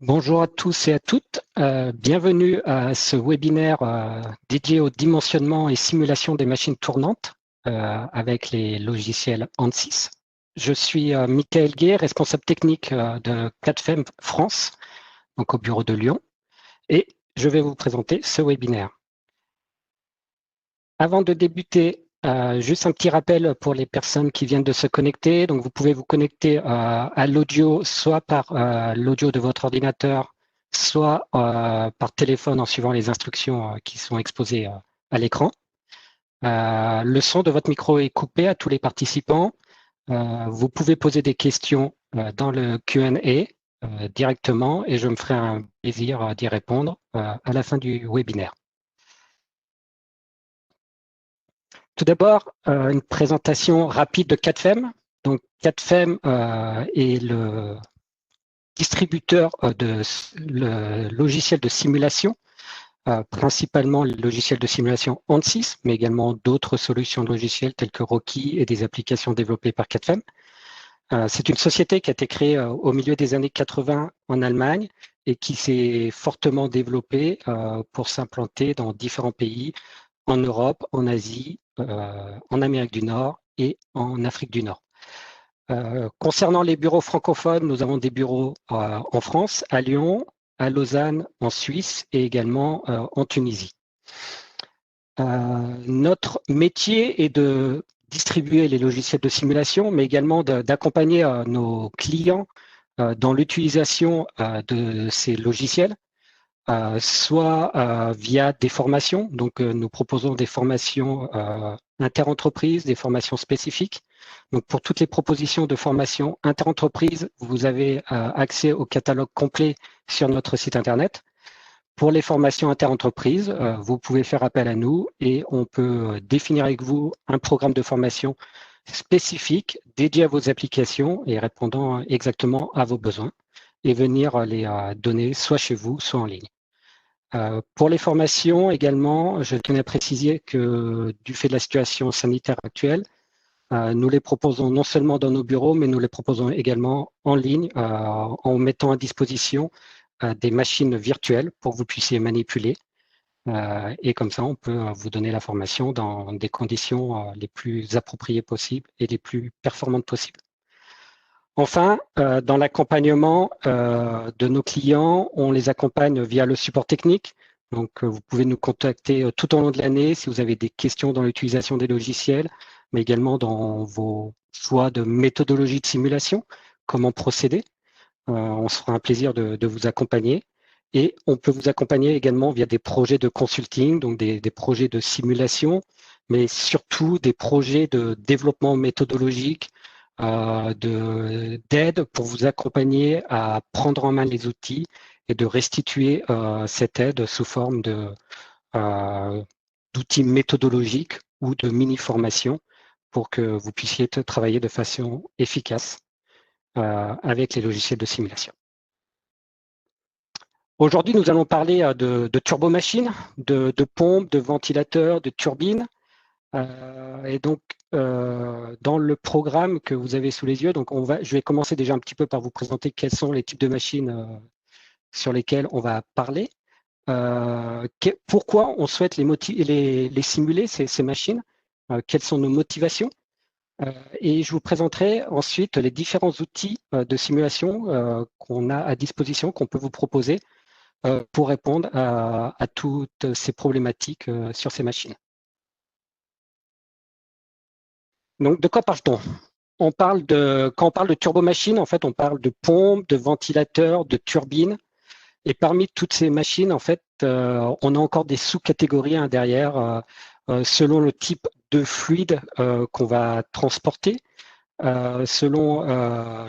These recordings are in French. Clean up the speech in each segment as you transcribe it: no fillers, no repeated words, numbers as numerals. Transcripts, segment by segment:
Bonjour à tous et à toutes. Bienvenue à ce webinaire dédié au dimensionnement et simulation des machines tournantes avec les logiciels ANSYS. Je suis Michael Guay, responsable technique de CADFEM France, donc au bureau de Lyon, et je vais vous présenter ce webinaire. Avant de débuter, juste un petit rappel pour les personnes qui viennent de se connecter. Donc, vous pouvez vous connecter à l'audio, soit par l'audio de votre ordinateur, soit par téléphone en suivant les instructions qui sont exposées à l'écran. Le son de votre micro est coupé à tous les participants. Vous pouvez poser des questions dans le Q&A directement et je me ferai un plaisir d'y répondre à la fin du webinaire. Tout d'abord, une présentation rapide de CADFEM. Donc, CADFEM est le distributeur de le logiciel de simulation, principalement le logiciel de simulation ANSYS, mais également d'autres solutions de logiciels telles que Rocky et des applications développées par CADFEM. C'est une société qui a été créée au milieu des années 80 en Allemagne et qui s'est fortement développée pour s'implanter dans différents pays en Europe, en Asie, en Amérique du Nord et en Afrique du Nord. Concernant les bureaux francophones, nous avons des bureaux en France, à Lyon, à Lausanne, en Suisse et également en Tunisie. Notre métier est de distribuer les logiciels de simulation, mais également d'accompagner nos clients dans l'utilisation de ces logiciels, soit via des formations. Donc, nous proposons des formations interentreprises, des formations spécifiques. Donc, pour toutes les propositions de formation interentreprises, vous avez accès au catalogue complet sur notre site Internet. Pour les formations interentreprises, vous pouvez faire appel à nous et on peut définir avec vous un programme de formation spécifique dédié à vos applications et répondant exactement à vos besoins et venir les donner soit chez vous, soit en ligne. Pour les formations également, je tenais à préciser que du fait de la situation sanitaire actuelle, nous les proposons non seulement dans nos bureaux, mais nous les proposons également en ligne en mettant à disposition des machines virtuelles pour que vous puissiez manipuler. Et comme ça, on peut vous donner la formation dans des conditions les plus appropriées possibles et les plus performantes possibles. Enfin, dans l'accompagnement de nos clients, on les accompagne via le support technique. Donc, vous pouvez nous contacter tout au long de l'année si vous avez des questions dans l'utilisation des logiciels, mais également dans vos choix de méthodologie de simulation, comment procéder. On se fera un plaisir de vous accompagner. Et on peut vous accompagner également via des projets de consulting, donc des projets de simulation, mais surtout des projets de développement méthodologique, d'aide pour vous accompagner à prendre en main les outils et de restituer cette aide sous forme d'outils méthodologiques ou de mini-formations pour que vous puissiez travailler de façon efficace avec les logiciels de simulation. Aujourd'hui, nous allons parler de turbomachines, de pompes, de ventilateurs, de turbines. Et donc, dans le programme que vous avez sous les yeux, donc je vais commencer déjà un petit peu par vous présenter quels sont les types de machines sur lesquelles on va parler. Pourquoi on souhaite les simuler, ces machines, quelles sont nos motivations. Et je vous présenterai ensuite les différents outils de simulation qu'on a à disposition, qu'on peut vous proposer pour répondre à toutes ces problématiques sur ces machines. Donc, de quoi parle-t-on? Quand on parle de turbomachines, en fait, on parle de pompes, de ventilateurs, de turbines. Et parmi toutes ces machines, en fait, on a encore des sous-catégories derrière, selon le type de fluide qu'on va transporter, selon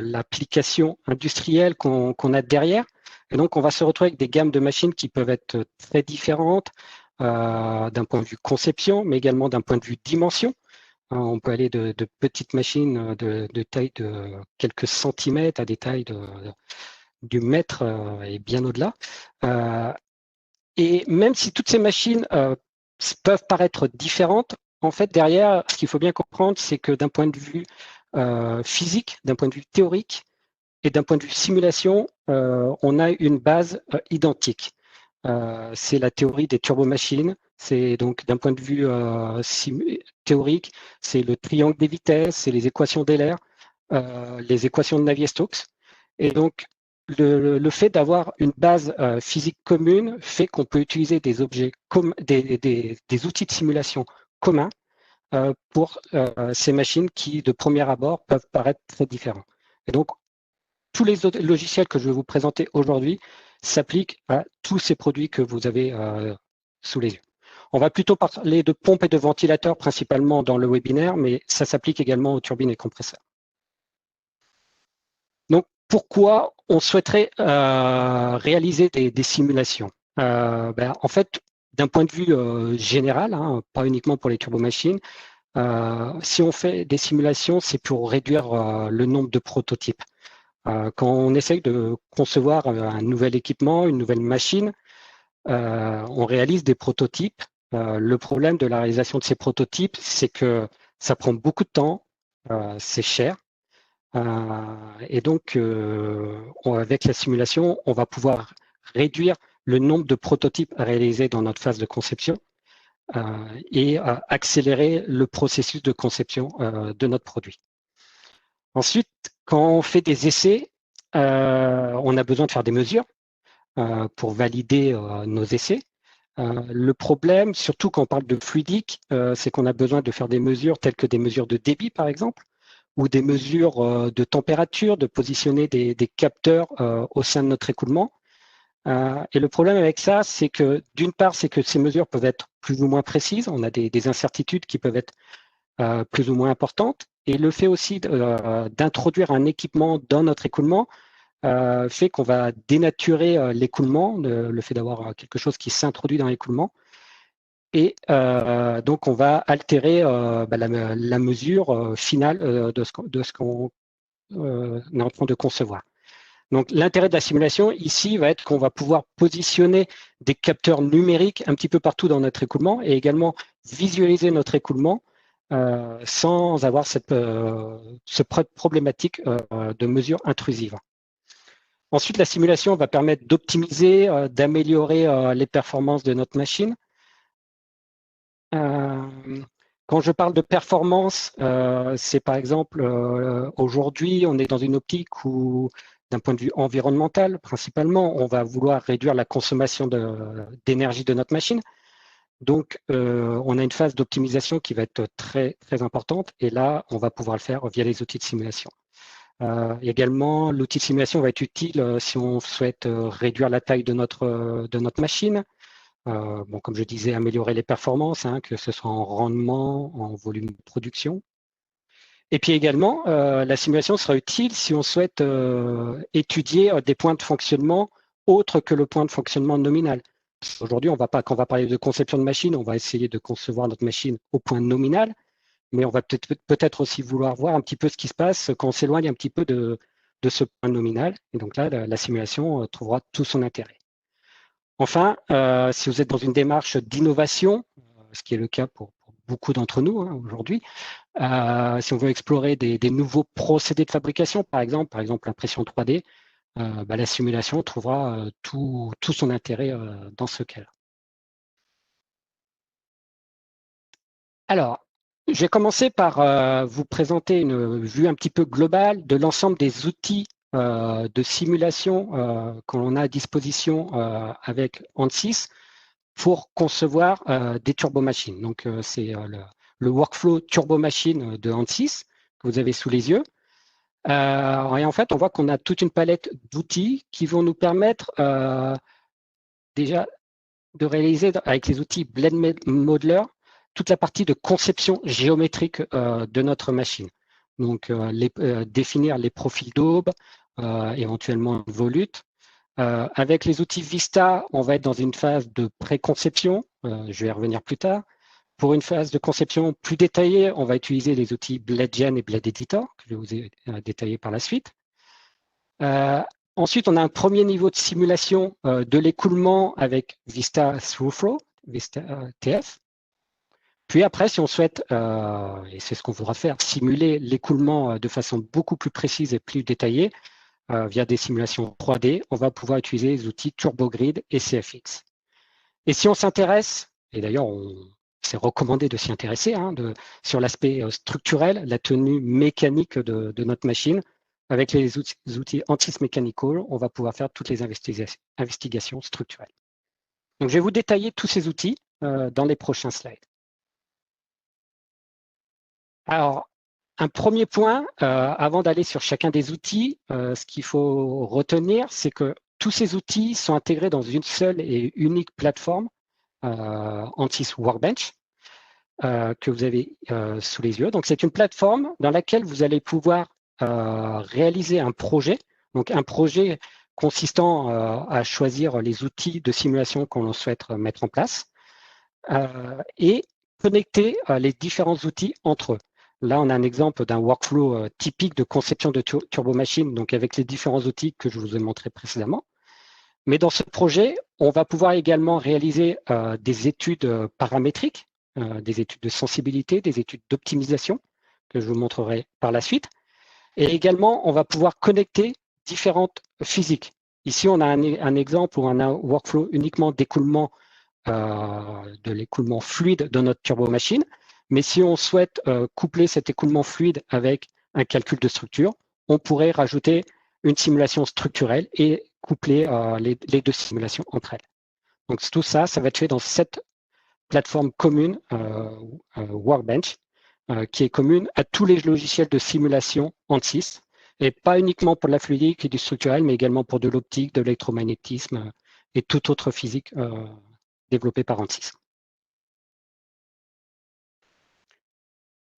l'application industrielle qu'on a derrière. Et donc, on va se retrouver avec des gammes de machines qui peuvent être très différentes d'un point de vue conception, mais également d'un point de vue dimension. On peut aller de petites machines de taille de quelques centimètres à des tailles du mètre et bien au-delà. Et même si toutes ces machines peuvent paraître différentes, en fait, derrière, ce qu'il faut bien comprendre, c'est que d'un point de vue physique, d'un point de vue théorique et d'un point de vue simulation, on a une base identique. C'est la théorie des turbomachines. C'est donc d'un point de vue théorique, c'est le triangle des vitesses, c'est les équations d'Euler, les équations de Navier-Stokes. Et donc, le fait d'avoir une base physique commune fait qu'on peut utiliser des objets des outils de simulation communs pour ces machines qui, de premier abord, peuvent paraître très différents. Et donc, tous les autres logiciels que je vais vous présenter aujourd'hui s'appliquent à tous ces produits que vous avez sous les yeux. On va plutôt parler de pompes et de ventilateurs principalement dans le webinaire, mais ça s'applique également aux turbines et compresseurs. Donc, pourquoi on souhaiterait réaliser des simulations? En fait, d'un point de vue général, hein, pas uniquement pour les turbomachines, si on fait des simulations, c'est pour réduire le nombre de prototypes. Quand on essaye de concevoir un nouvel équipement, une nouvelle machine, on réalise des prototypes. Le problème de la réalisation de ces prototypes, c'est que ça prend beaucoup de temps, c'est cher. Et donc, avec la simulation, on va pouvoir réduire le nombre de prototypes à réaliser dans notre phase de conception et accélérer le processus de conception de notre produit. Ensuite, quand on fait des essais, on a besoin de faire des mesures pour valider nos essais. Le problème, surtout quand on parle de fluidique, c'est qu'on a besoin de faire des mesures telles que des mesures de débit, par exemple, ou des mesures de température, de positionner des capteurs au sein de notre écoulement. Et le problème avec ça, c'est que d'une part, c'est que ces mesures peuvent être plus ou moins précises. On a des incertitudes qui peuvent être plus ou moins importantes. Et le fait aussi d'introduire un équipement dans notre écoulement fait qu'on va dénaturer l'écoulement, le fait d'avoir quelque chose qui s'introduit dans l'écoulement. Et donc, on va altérer la mesure finale de ce qu'on est en train de concevoir. Donc, l'intérêt de la simulation ici va être qu'on va pouvoir positionner des capteurs numériques un petit peu partout dans notre écoulement et également visualiser notre écoulement sans avoir cette problématique de mesure intrusive. Ensuite, la simulation va permettre d'optimiser, d'améliorer les performances de notre machine. Quand je parle de performance, c'est par exemple, aujourd'hui, on est dans une optique où, d'un point de vue environnemental, principalement, on va vouloir réduire la consommation d'énergie de notre machine. Donc, on a une phase d'optimisation qui va être très, très importante. Et là, on va pouvoir le faire via les outils de simulation. Également, l'outil de simulation va être utile si on souhaite réduire la taille de notre machine. Comme je disais, améliorer les performances, hein, que ce soit en rendement, en volume de production. Et puis également, la simulation sera utile si on souhaite étudier des points de fonctionnement autres que le point de fonctionnement nominal. Aujourd'hui, quand on va parler de conception de machine, on va essayer de concevoir notre machine au point nominal, mais on va peut-être aussi vouloir voir un petit peu ce qui se passe quand on s'éloigne un petit peu de ce point nominal. Et donc là, la simulation trouvera tout son intérêt. Enfin, si vous êtes dans une démarche d'innovation, ce qui est le cas pour beaucoup d'entre nous hein, aujourd'hui, si on veut explorer des nouveaux procédés de fabrication, par exemple l'impression 3D, la simulation trouvera tout son intérêt dans ce cas-là. Alors, je vais commencer par vous présenter une vue un petit peu globale de l'ensemble des outils de simulation qu'on a à disposition avec ANSYS pour concevoir des turbomachines. Donc, c'est le workflow turbomachine de ANSYS que vous avez sous les yeux. Et en fait, on voit qu'on a toute une palette d'outils qui vont nous permettre déjà de réaliser avec les outils Blade Modeler toute la partie de conception géométrique de notre machine. Donc, définir les profils d'aube, éventuellement une volute. Avec les outils Vista, on va être dans une phase de préconception. Je vais y revenir plus tard. Pour une phase de conception plus détaillée, on va utiliser les outils BladeGen et Blade Editor, que je vous ai détaillés par la suite. Ensuite, on a un premier niveau de simulation de l'écoulement avec Vista ThruFlow, Vista TF. Puis après, si on souhaite, et c'est ce qu'on voudra faire, simuler l'écoulement de façon beaucoup plus précise et plus détaillée, via des simulations 3D, on va pouvoir utiliser les outils TurboGrid et CFX. Et si on s'intéresse, et d'ailleurs c'est recommandé de s'y intéresser, sur l'aspect structurel, la tenue mécanique de notre machine, avec les outils Ansys Mechanical, on va pouvoir faire toutes les investigations structurelles. Donc je vais vous détailler tous ces outils dans les prochains slides. Alors, un premier point, avant d'aller sur chacun des outils, ce qu'il faut retenir, c'est que tous ces outils sont intégrés dans une seule et unique plateforme, Ansys Workbench, que vous avez sous les yeux. Donc, c'est une plateforme dans laquelle vous allez pouvoir réaliser un projet. Donc, un projet consistant à choisir les outils de simulation qu'on souhaite mettre en place et connecter les différents outils entre eux. Là, on a un exemple d'un workflow typique de conception de turbomachine, donc avec les différents outils que je vous ai montrés précédemment. Mais dans ce projet, on va pouvoir également réaliser des études paramétriques, des études de sensibilité, des études d'optimisation, que je vous montrerai par la suite. Et également, on va pouvoir connecter différentes physiques. Ici, on a un exemple ou un workflow uniquement d'écoulement, de l'écoulement fluide de notre turbomachine. Mais si on souhaite coupler cet écoulement fluide avec un calcul de structure, on pourrait rajouter une simulation structurelle et coupler les deux simulations entre elles. Donc tout ça, ça va être fait dans cette plateforme commune Workbench, qui est commune à tous les logiciels de simulation Ansys, et pas uniquement pour de la fluidique et du structurel, mais également pour de l'optique, de l'électromagnétisme et toute autre physique développée par Ansys.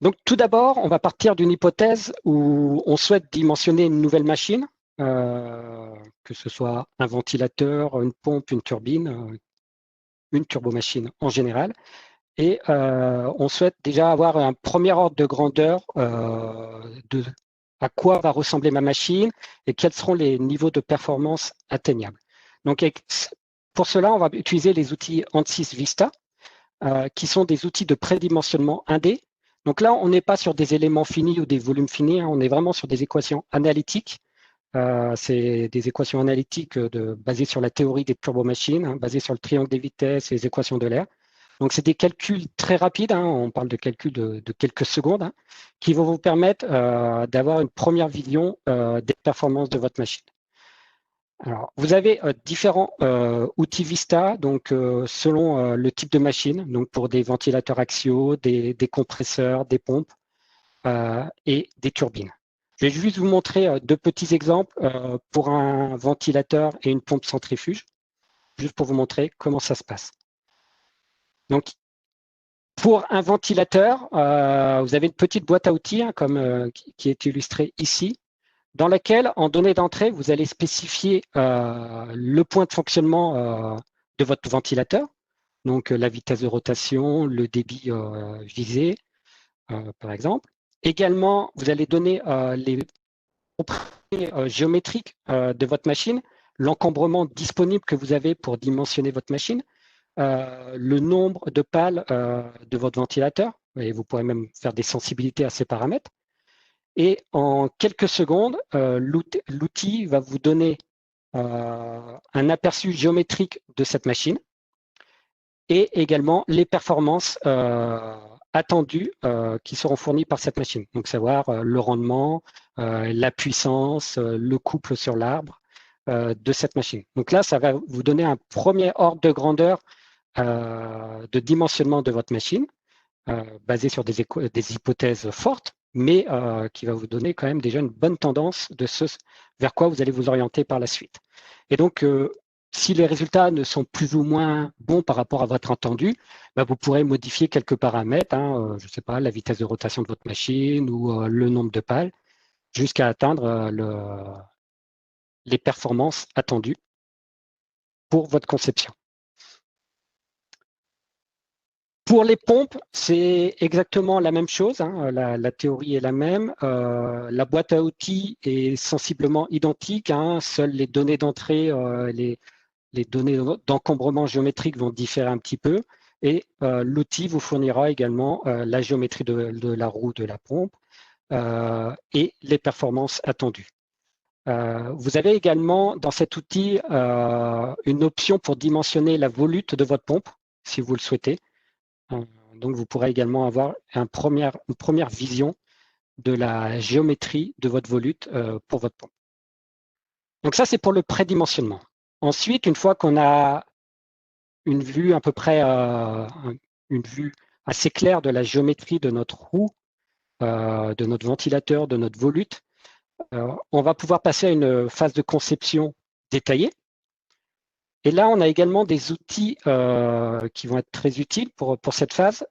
Donc tout d'abord, on va partir d'une hypothèse où on souhaite dimensionner une nouvelle machine, que ce soit un ventilateur, une pompe, une turbine, une turbomachine en général. Et on souhaite déjà avoir un premier ordre de grandeur de à quoi va ressembler ma machine et quels seront les niveaux de performance atteignables. Donc pour cela, on va utiliser les outils Ansys Vista, qui sont des outils de prédimensionnement 1D. Donc là, on n'est pas sur des éléments finis ou des volumes finis, on est vraiment sur des équations analytiques. C'est des équations analytiques basées sur la théorie des turbomachines, basées sur le triangle des vitesses et les équations de l'air. Donc, c'est des calculs très rapides, on parle de calculs de quelques secondes, qui vont vous permettre d'avoir une première vision des performances de votre machine. Alors, vous avez différents outils Vista, donc selon le type de machine, donc pour des ventilateurs axiaux, des compresseurs, des pompes et des turbines. Je vais juste vous montrer deux petits exemples pour un ventilateur et une pompe centrifuge, juste pour vous montrer comment ça se passe. Donc, pour un ventilateur, vous avez une petite boîte à outils qui est illustrée ici, dans laquelle, en données d'entrée, vous allez spécifier le point de fonctionnement de votre ventilateur, donc la vitesse de rotation, le débit visé, par exemple. Également, vous allez donner les propriétés géométriques de votre machine, l'encombrement disponible que vous avez pour dimensionner votre machine, le nombre de pales de votre ventilateur, et vous pourrez même faire des sensibilités à ces paramètres. Et en quelques secondes, l'outil va vous donner un aperçu géométrique de cette machine et également les performances attendues qui seront fournies par cette machine. Donc, savoir le rendement, la puissance, le couple sur l'arbre de cette machine. Donc là, ça va vous donner un premier ordre de grandeur de dimensionnement de votre machine, basé sur des hypothèses fortes, mais qui va vous donner quand même déjà une bonne tendance de ce vers quoi vous allez vous orienter par la suite. Et donc, si les résultats ne sont plus ou moins bons par rapport à votre attendu, vous pourrez modifier quelques paramètres, je ne sais pas, la vitesse de rotation de votre machine ou le nombre de pales, jusqu'à atteindre les performances attendues pour votre conception. Pour les pompes, c'est exactement la même chose, la théorie est la même. La boîte à outils est sensiblement identique, seules les données d'entrée, les données d'encombrement géométrique vont différer un petit peu. Et l'outil vous fournira également la géométrie de la roue de la pompe et les performances attendues. Vous avez également dans cet outil une option pour dimensionner la volute de votre pompe, si vous le souhaitez. Donc, vous pourrez également avoir une première vision de la géométrie de votre volute pour votre pompe. Donc ça, c'est pour le prédimensionnement. Ensuite, une fois qu'on a une vue à peu près, une vue assez claire de la géométrie de notre roue, de notre ventilateur, de notre volute, on va pouvoir passer à une phase de conception détaillée. Et là, on a également des outils qui vont être très utiles pour cette phase.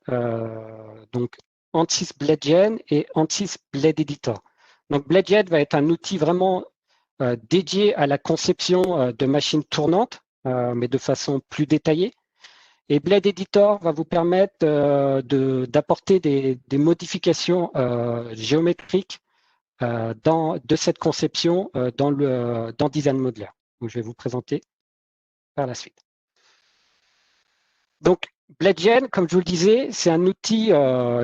Donc, Ansys BladeGen et Ansys Blade Editor. Donc, BladeGen va être un outil vraiment dédié à la conception de machines tournantes, mais de façon plus détaillée. Et Blade Editor va vous permettre d'apporter des modifications géométriques de cette conception dans Design Modeler. Donc, je vais vous présenter par la suite. Donc, BladeGen, comme je vous le disais, c'est un outil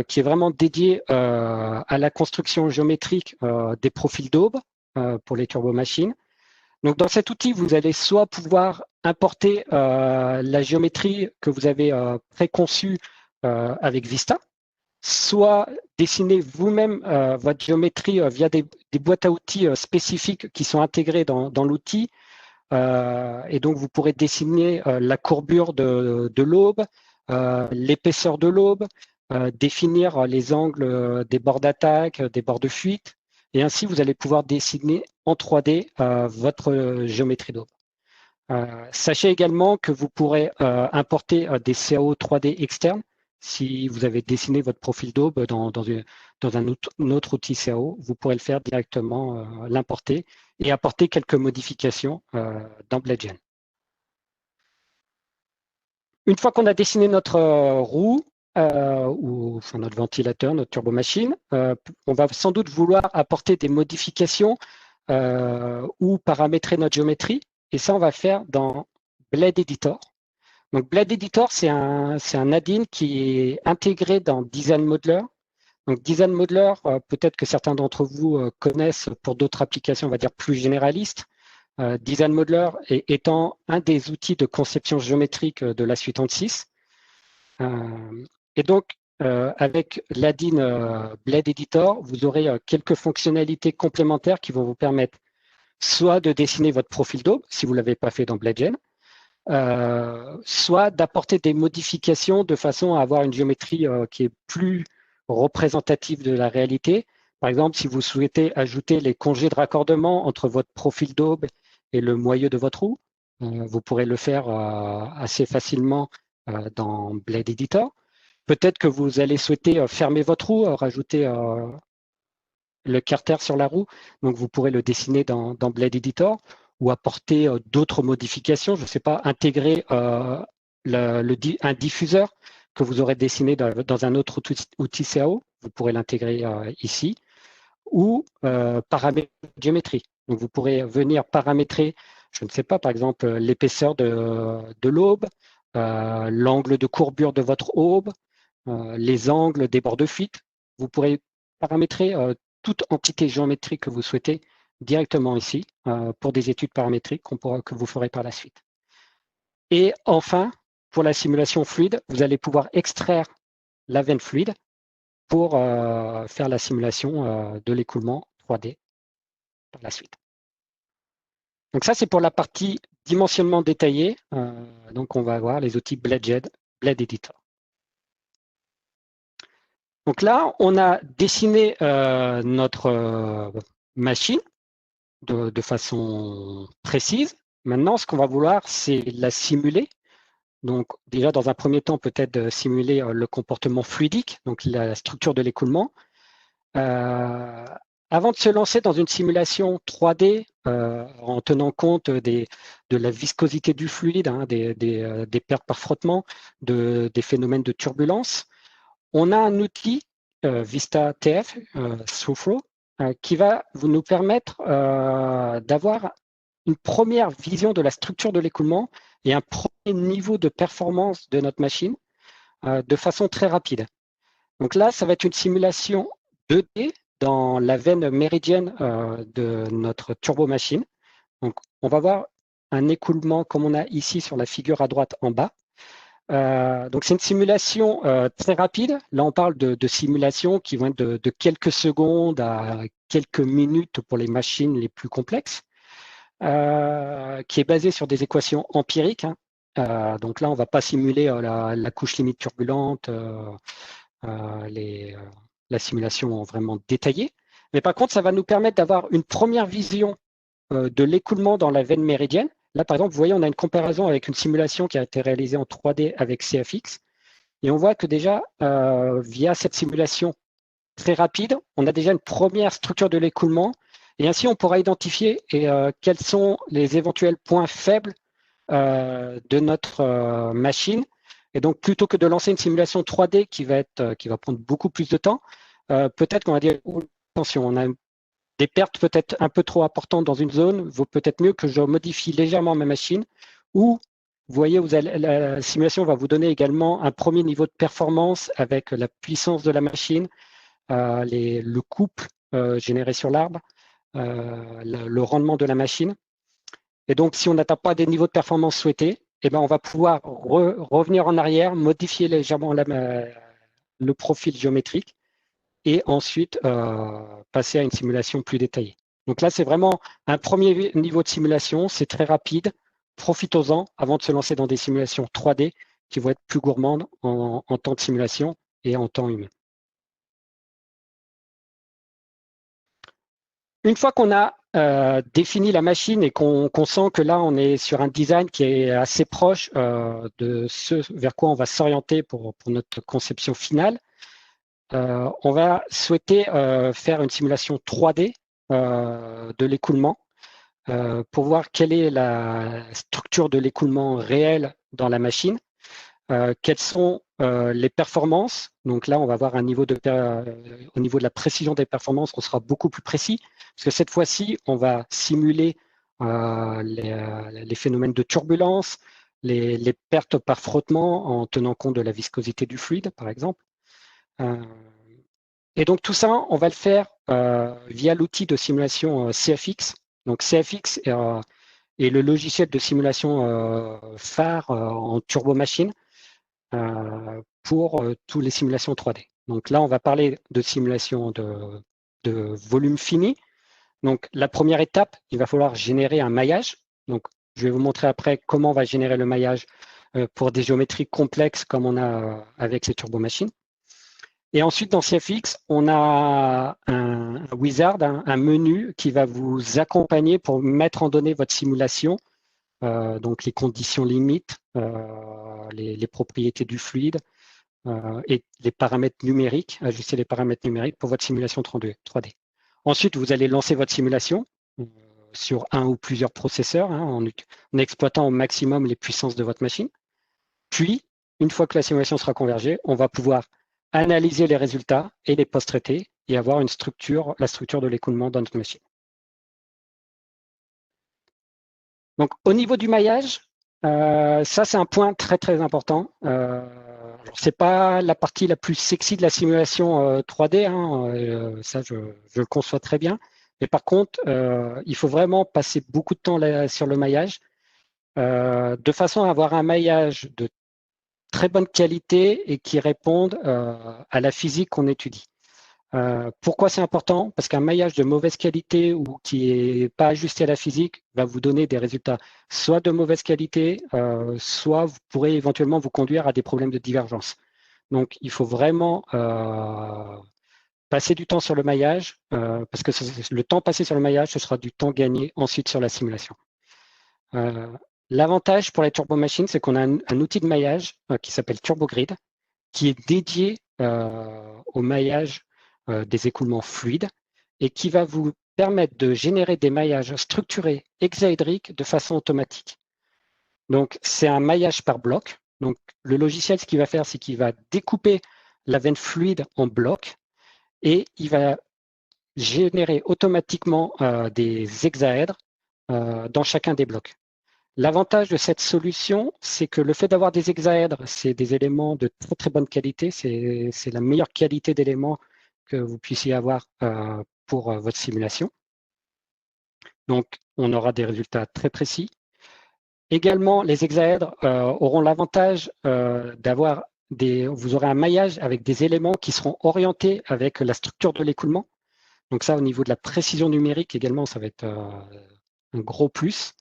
qui est vraiment dédié à la construction géométrique des profils d'aube pour les turbomachines. Donc, dans cet outil, vous allez soit pouvoir importer la géométrie que vous avez préconçue avec Vista, soit dessiner vous-même votre géométrie via des boîtes à outils spécifiques qui sont intégrées dans l'outil. Et donc, vous pourrez dessiner la courbure de l'aube, l'épaisseur de l'aube, définir les angles des bords d'attaque, des bords de fuite. Et ainsi, vous allez pouvoir dessiner en 3D votre géométrie d'aube. Sachez également que vous pourrez importer des CAO 3D externes. Si vous avez dessiné votre profil d'aube dans un autre outil CAO, vous pourrez le faire directement, l'importer et apporter quelques modifications dans BladeGen. Une fois qu'on a dessiné notre roue, ou enfin, notre ventilateur, notre turbomachine, on va sans doute vouloir apporter des modifications ou paramétrer notre géométrie. Et ça, on va le faire dans Blade Editor. Donc, Blade Editor, c'est un add-in qui est intégré dans Design Modeler. Donc, Design Modeler, peut-être que certains d'entre vous connaissent pour d'autres applications, on va dire plus généralistes. Design Modeler étant un des outils de conception géométrique de la suite Ansys. Et donc, avec l'add-in Blade Editor, vous aurez quelques fonctionnalités complémentaires qui vont vous permettre soit de dessiner votre profil d'aube, si vous ne l'avez pas fait dans BladeGen, soit d'apporter des modifications de façon à avoir une géométrie qui est plus représentative de la réalité. Par exemple, si vous souhaitez ajouter les congés de raccordement entre votre profil d'aube et le moyeu de votre roue, vous pourrez le faire assez facilement dans Blade Editor. Peut-être que vous allez souhaiter fermer votre roue, rajouter le carter sur la roue, donc vous pourrez le dessiner dans Blade Editor ou apporter d'autres modifications, je ne sais pas, intégrer un diffuseur que vous aurez dessiné dans un autre outil CAO, vous pourrez l'intégrer ici, ou paramètres de géométrie. Donc vous pourrez venir paramétrer, je ne sais pas, par exemple, l'épaisseur de l'aube, l'angle de courbure de votre aube, les angles des bords de fuite. Vous pourrez paramétrer toute entité géométrique que vous souhaitez directement ici pour des études paramétriques que vous ferez par la suite. Et enfin, pour la simulation fluide, vous allez pouvoir extraire la veine fluide pour faire la simulation de l'écoulement 3D par la suite. Donc ça, c'est pour la partie dimensionnement détaillé. Donc on va avoir les outils BladeGen, Blade Editor. Donc là, on a dessiné notre machine de façon précise. Maintenant, ce qu'on va vouloir, c'est la simuler. Donc déjà, dans un premier temps, peut-être simuler le comportement fluidique, donc la structure de l'écoulement. Avant de se lancer dans une simulation 3D, en tenant compte de la viscosité du fluide, hein, des pertes par frottement, des phénomènes de turbulence, on a un outil Vista TF, Through-Flow, qui va nous permettre d'avoir une première vision de la structure de l'écoulement et un premier niveau de performance de notre machine de façon très rapide. Donc là, ça va être une simulation 2D dans la veine méridienne de notre turbomachine. Donc, on va voir un écoulement comme on a ici sur la figure à droite en bas. Donc, c'est une simulation très rapide. Là, on parle de simulations qui vont être de quelques secondes à quelques minutes pour les machines les plus complexes, qui est basée sur des équations empiriques. Donc là, on ne va pas simuler la couche limite turbulente, la simulation vraiment détaillée. Mais par contre, ça va nous permettre d'avoir une première vision de l'écoulement dans la veine méridienne. Là, par exemple, vous voyez, on a une comparaison avec une simulation qui a été réalisée en 3D avec CFX. Et on voit que déjà, via cette simulation très rapide, on a déjà une première structure de l'écoulement. Et ainsi, on pourra identifier quels sont les éventuels points faibles de notre machine. Et donc, plutôt que de lancer une simulation 3D qui va prendre beaucoup plus de temps, peut-être qu'on va dire, attention, on a des pertes peut-être un peu trop importantes dans une zone, vaut peut-être mieux que je modifie légèrement ma machine. Ou, vous voyez, la simulation va vous donner également un premier niveau de performance avec la puissance de la machine, le couple généré sur l'arbre, le rendement de la machine. Et donc, si on n'atteint pas des niveaux de performance souhaités, eh ben, on va pouvoir revenir en arrière, modifier légèrement le profil géométrique et ensuite passer à une simulation plus détaillée. Donc là, c'est vraiment un premier niveau de simulation, c'est très rapide. Profitons-en avant de se lancer dans des simulations 3D qui vont être plus gourmandes en temps de simulation et en temps humain. Une fois qu'on a défini la machine et qu'on sent que là, on est sur un design qui est assez proche de ce vers quoi on va s'orienter pour notre conception finale, on va souhaiter faire une simulation 3D de l'écoulement pour voir quelle est la structure de l'écoulement réel dans la machine, quelles sont les performances. Donc là, on va avoir un niveau au niveau de la précision des performances, on sera beaucoup plus précis, parce que cette fois-ci, on va simuler les phénomènes de turbulence, les pertes par frottement en tenant compte de la viscosité du fluide, par exemple. Et donc tout ça, on va le faire via l'outil de simulation CFX. Donc CFX est le logiciel de simulation phare en turbomachine pour toutes les simulations 3D. Donc là, on va parler de simulation de volume fini. Donc la première étape, il va falloir générer un maillage. Donc je vais vous montrer après comment on va générer le maillage pour des géométries complexes comme on a avec ces turbomachines. Et ensuite, dans CFX, on a un wizard, un menu qui va vous accompagner pour mettre en données votre simulation, donc les conditions limites, les propriétés du fluide et les paramètres numériques, ajuster les paramètres numériques pour votre simulation 3D. Ensuite, vous allez lancer votre simulation sur un ou plusieurs processeurs en exploitant au maximum les puissances de votre machine. Puis, une fois que la simulation sera convergée, on va pouvoir analyser les résultats et les post-traités et avoir la structure de l'écoulement dans notre machine. Donc, au niveau du maillage, ça, c'est un point très, très important. Ce n'est pas la partie la plus sexy de la simulation 3D, ça, je le conçois très bien. Mais par contre, il faut vraiment passer beaucoup de temps sur le maillage, de façon à avoir un maillage de très bonne qualité et qui répondent à la physique qu'on étudie. Pourquoi c'est important? Parce qu'un maillage de mauvaise qualité ou qui n'est pas ajusté à la physique va vous donner des résultats soit de mauvaise qualité, soit vous pourrez éventuellement vous conduire à des problèmes de divergence. Donc, il faut vraiment passer du temps sur le maillage, parce que le temps passé sur le maillage, ce sera du temps gagné ensuite sur la simulation. L'avantage pour les turbomachines, c'est qu'on a un outil de maillage qui s'appelle TurboGrid, qui est dédié au maillage des écoulements fluides et qui va vous permettre de générer des maillages structurés hexaédriques de façon automatique. Donc, c'est un maillage par bloc. Donc, le logiciel, ce qu'il va faire, c'est qu'il va découper la veine fluide en blocs et il va générer automatiquement des hexaèdres dans chacun des blocs. L'avantage de cette solution, c'est que le fait d'avoir des hexaèdres, c'est des éléments de très très bonne qualité, c'est la meilleure qualité d'éléments que vous puissiez avoir pour votre simulation. Donc, on aura des résultats très précis. Également, les hexaèdres auront l'avantage d'avoir vous aurez un maillage avec des éléments qui seront orientés avec la structure de l'écoulement. Donc ça, au niveau de la précision numérique également, ça va être un gros plus.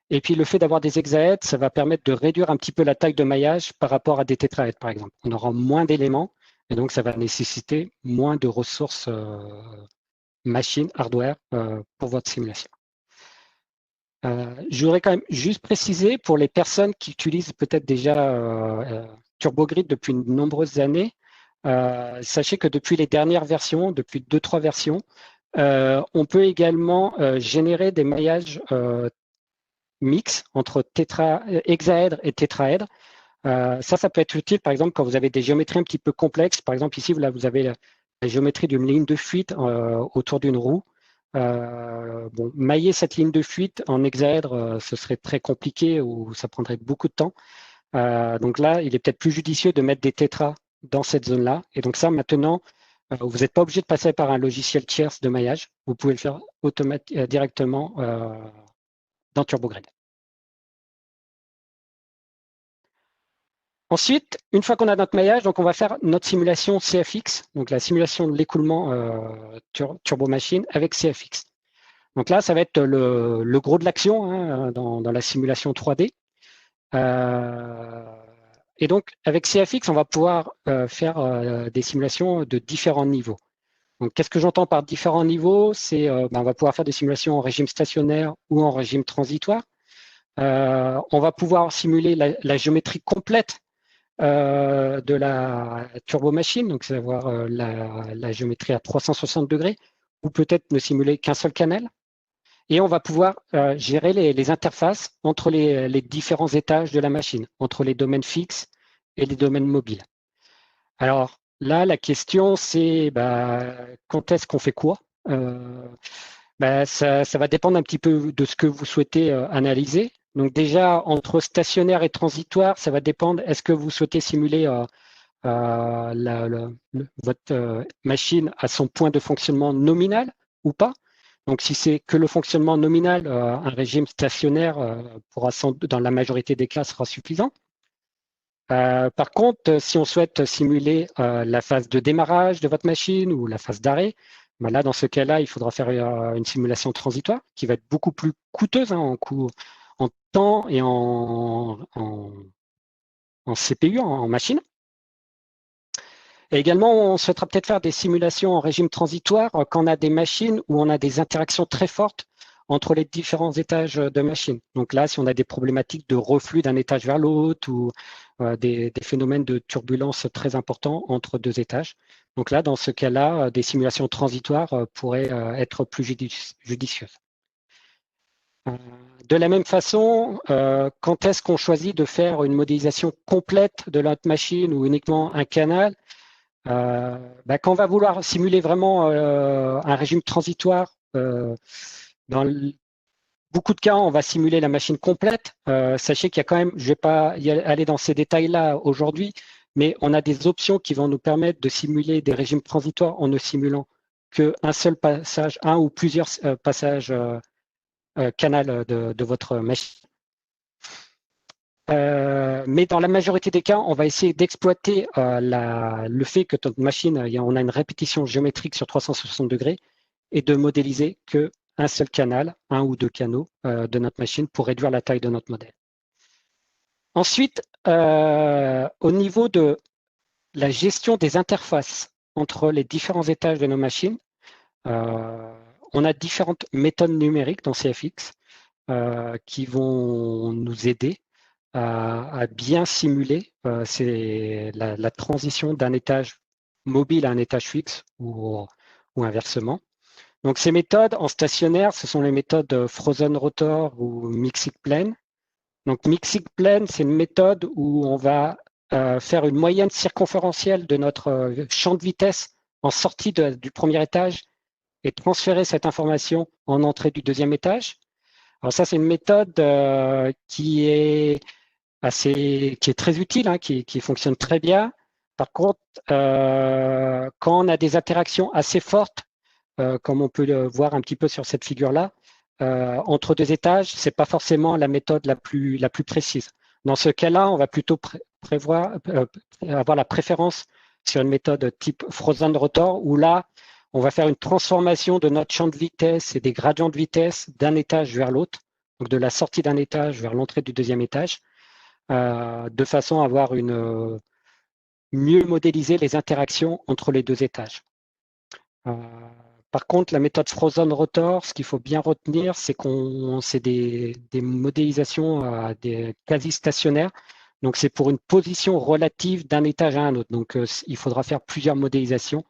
Et puis le fait d'avoir des hexaèdres, ça va permettre de réduire un petit peu la taille de maillage par rapport à des tétraèdres, par exemple. On aura moins d'éléments et donc ça va nécessiter moins de ressources machines, hardware pour votre simulation. Je voudrais quand même juste préciser pour les personnes qui utilisent peut-être déjà TurboGrid depuis de nombreuses années, sachez que depuis les dernières versions, depuis 2-3 versions, on peut également générer des maillages mix entre hexaèdre et tétraèdre. Ça peut être utile, par exemple, quand vous avez des géométries un petit peu complexes. Par exemple, ici, là, vous avez la géométrie d'une ligne de fuite autour d'une roue. Bon, mailler cette ligne de fuite en hexaèdre, ce serait très compliqué ou ça prendrait beaucoup de temps. Donc là, il est peut-être plus judicieux de mettre des tétras dans cette zone-là. Et donc ça, maintenant, vous n'êtes pas obligé de passer par un logiciel tierce de maillage. Vous pouvez le faire directement dans TurboGrid. Ensuite, une fois qu'on a notre maillage, donc on va faire notre simulation CFX, donc la simulation de l'écoulement Turbo Machine avec CFX. Donc là, ça va être le gros de l'action hein, dans la simulation 3D. Et donc, avec CFX, on va pouvoir faire des simulations de différents niveaux. Donc, qu'est-ce que j'entends par différents niveaux? C'est on va pouvoir faire des simulations en régime stationnaire ou en régime transitoire. On va pouvoir simuler la géométrie complète de la turbomachine, donc c'est avoir la géométrie à 360 degrés, ou peut-être ne simuler qu'un seul canal. Et on va pouvoir gérer les interfaces entre les différents étages de la machine, entre les domaines fixes et les domaines mobiles. Alors là, la question, c'est quand est-ce qu'on fait quoi ça va dépendre un petit peu de ce que vous souhaitez analyser. Donc déjà, entre stationnaire et transitoire, ça va dépendre, est-ce que vous souhaitez simuler votre machine à son point de fonctionnement nominal ou pas? Donc si c'est que le fonctionnement nominal, un régime stationnaire dans la majorité des cas sera suffisant. Par contre, si on souhaite simuler la phase de démarrage de votre machine ou la phase d'arrêt, là, dans ce cas-là, il faudra faire une simulation transitoire qui va être beaucoup plus coûteuse en temps et en CPU, en machine. Et également, on souhaitera peut-être faire des simulations en régime transitoire quand on a des machines où on a des interactions très fortes entre les différents étages de machine. Donc là, si on a des problématiques de reflux d'un étage vers l'autre ou des phénomènes de turbulence très importants entre deux étages. Donc là, dans ce cas-là, des simulations transitoires pourraient être plus judicieuses. De la même façon, quand est-ce qu'on choisit de faire une modélisation complète de notre machine ou uniquement un canal? Quand on va vouloir simuler vraiment un régime transitoire, dans beaucoup de cas, on va simuler la machine complète. Sachez qu'il y a quand même, je ne vais pas aller dans ces détails-là aujourd'hui, mais on a des options qui vont nous permettre de simuler des régimes transitoires en ne simulant qu'un seul passage, un ou plusieurs passages canal de votre machine. Mais dans la majorité des cas, on va essayer d'exploiter le fait que notre machine, on a une répétition géométrique sur 360 degrés et de modéliser qu'un seul canal, un ou deux canaux de notre machine pour réduire la taille de notre modèle. Ensuite, au niveau de la gestion des interfaces entre les différents étages de nos machines, on a différentes méthodes numériques dans CFX qui vont nous aider à bien simuler la transition d'un étage mobile à un étage fixe ou inversement. Donc ces méthodes en stationnaire, ce sont les méthodes Frozen Rotor ou Mixing Plane. Donc Mixing Plane, c'est une méthode où on va faire une moyenne circonférentielle de notre champ de vitesse en sortie du premier étage et transférer cette information en entrée du deuxième étage. Alors ça, c'est une méthode qui est très utile, qui fonctionne très bien. Par contre, quand on a des interactions assez fortes, comme on peut le voir un petit peu sur cette figure-là, entre deux étages, ce n'est pas forcément la méthode la plus précise. Dans ce cas-là, on va plutôt avoir la préférence sur une méthode type Frozen Rotor, où là, on va faire une transformation de notre champ de vitesse et des gradients de vitesse d'un étage vers l'autre, donc de la sortie d'un étage vers l'entrée du deuxième étage, de façon à avoir mieux modéliser les interactions entre les deux étages. Par contre, la méthode Frozen Rotor, ce qu'il faut bien retenir, c'est c'est des modélisations des quasi stationnaires. Donc, c'est pour une position relative d'un étage à un autre. Donc, il faudra faire plusieurs modélisations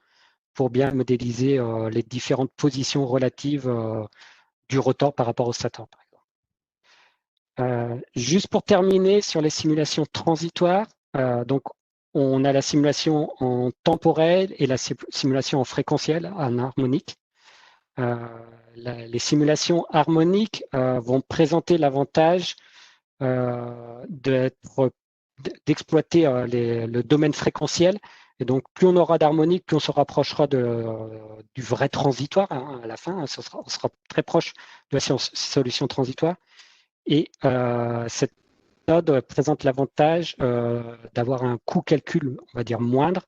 pour bien modéliser les différentes positions relatives du rotor par rapport au stator, par exemple. Juste pour terminer sur les simulations transitoires, donc on a la simulation en temporel et la simulation en fréquentiel, en harmonique. Les simulations harmoniques vont présenter l'avantage d'exploiter le domaine fréquentiel. Et donc, plus on aura d'harmonique, plus on se rapprochera du vrai transitoire à la fin. On sera très proche de la solution transitoire. Et cette méthode présente l'avantage d'avoir un coût calcul, on va dire, moindre.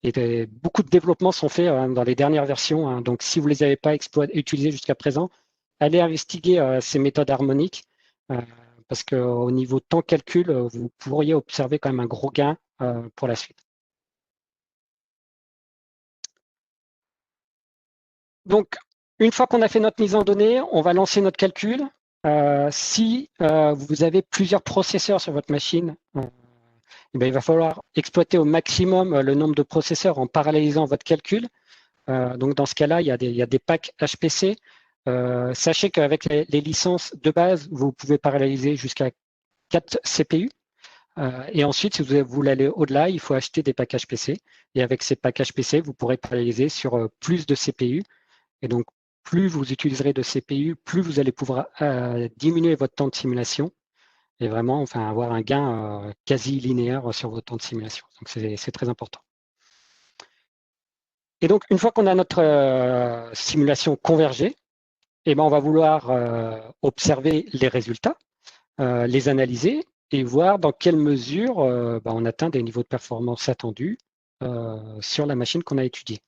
Et beaucoup de développements sont faits dans les dernières versions. Donc, si vous ne les avez pas utilisées jusqu'à présent, allez investiguer ces méthodes harmoniques parce qu'au niveau temps calcul, vous pourriez observer quand même un gros gain pour la suite. Donc, une fois qu'on a fait notre mise en données, on va lancer notre calcul. Si vous avez plusieurs processeurs sur votre machine, il va falloir exploiter au maximum le nombre de processeurs en parallélisant votre calcul. Donc, dans ce cas-là, il y a des packs HPC. Sachez qu'avec les licences de base, vous pouvez paralléliser jusqu'à 4 CPU. Et ensuite, si vous voulez aller au-delà, il faut acheter des packs HPC. Et avec ces packs HPC, vous pourrez paralléliser sur plus de CPU. Et donc, plus vous utiliserez de CPU, plus vous allez pouvoir diminuer votre temps de simulation et vraiment avoir un gain quasi linéaire sur votre temps de simulation. Donc, c'est très important. Et donc, une fois qu'on a notre simulation convergée, on va vouloir observer les résultats, les analyser et voir dans quelle mesure on atteint des niveaux de performance attendus sur la machine qu'on a étudiée.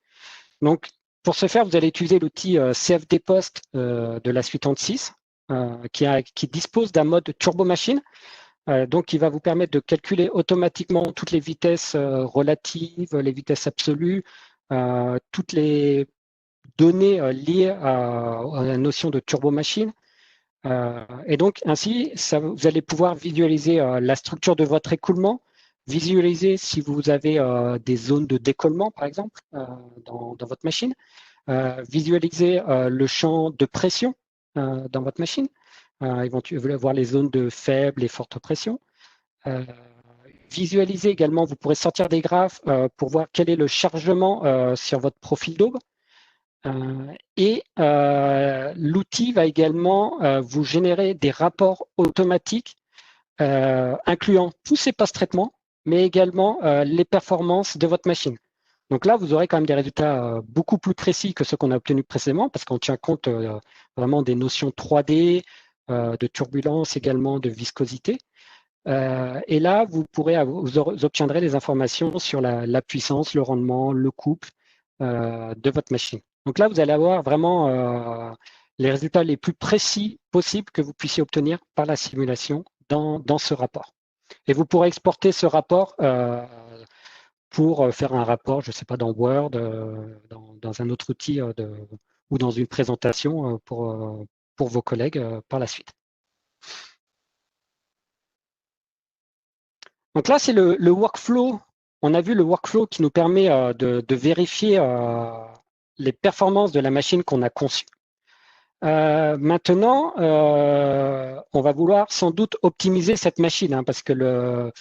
Donc, pour ce faire, vous allez utiliser l'outil CFD-Post de la suite ANSYS qui dispose d'un mode turbo machine. Donc, il va vous permettre de calculer automatiquement toutes les vitesses relatives, les vitesses absolues, toutes les données liées à la notion de turbo machine. Et donc, ainsi, vous allez pouvoir visualiser la structure de votre écoulement, visualiser si vous avez des zones de décollement, par exemple, dans votre machine, visualiser le champ de pression dans votre machine, éventuellement voir les zones de faible et forte pression. Visualiser également, vous pourrez sortir des graphes pour voir quel est le chargement sur votre profil d'aube. Et l'outil va également vous générer des rapports automatiques incluant tous ces post-traitements, mais également les performances de votre machine. Donc là, vous aurez quand même des résultats beaucoup plus précis que ceux qu'on a obtenus précédemment, parce qu'on tient compte vraiment des notions 3D, de turbulence également, de viscosité. Et là, vous obtiendrez des informations sur la puissance, le rendement, le couple de votre machine. Donc là, vous allez avoir vraiment les résultats les plus précis possibles que vous puissiez obtenir par la simulation dans ce rapport. Et vous pourrez exporter ce rapport pour faire un rapport, je ne sais pas, dans Word, dans un autre outil ou dans une présentation pour vos collègues par la suite. Donc là, c'est le workflow. On a vu le workflow qui nous permet de vérifier les performances de la machine qu'on a conçue. Maintenant, on va vouloir sans doute optimiser cette machine parce que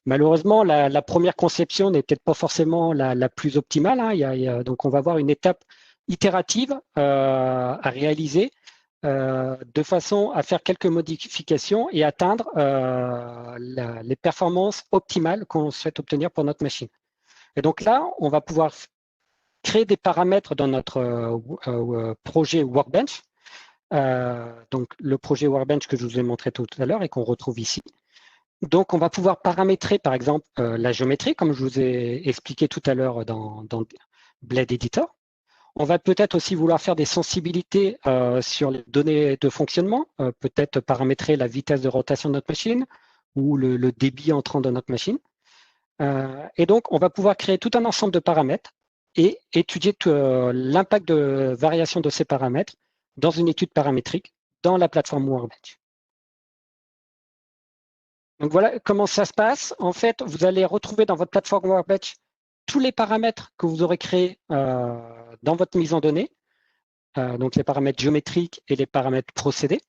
malheureusement, la première conception n'est peut-être pas forcément la plus optimale. Donc, on va avoir une étape itérative à réaliser de façon à faire quelques modifications et atteindre les performances optimales qu'on souhaite obtenir pour notre machine. Et donc là, on va pouvoir créer des paramètres dans notre projet Workbench. Donc le projet Workbench que je vous ai montré tout à l'heure et qu'on retrouve ici. Donc on va pouvoir paramétrer par exemple la géométrie, comme je vous ai expliqué tout à l'heure dans Blade Editor. On va peut-être aussi vouloir faire des sensibilités sur les données de fonctionnement, peut-être paramétrer la vitesse de rotation de notre machine ou le débit entrant de notre machine. Et donc, on va pouvoir créer tout un ensemble de paramètres et étudier l'impact de variation de ces paramètres dans une étude paramétrique dans la plateforme Workbench. Donc voilà comment ça se passe. En fait, vous allez retrouver dans votre plateforme Workbench tous les paramètres que vous aurez créés dans votre mise en données, donc les paramètres géométriques et les paramètres procédés.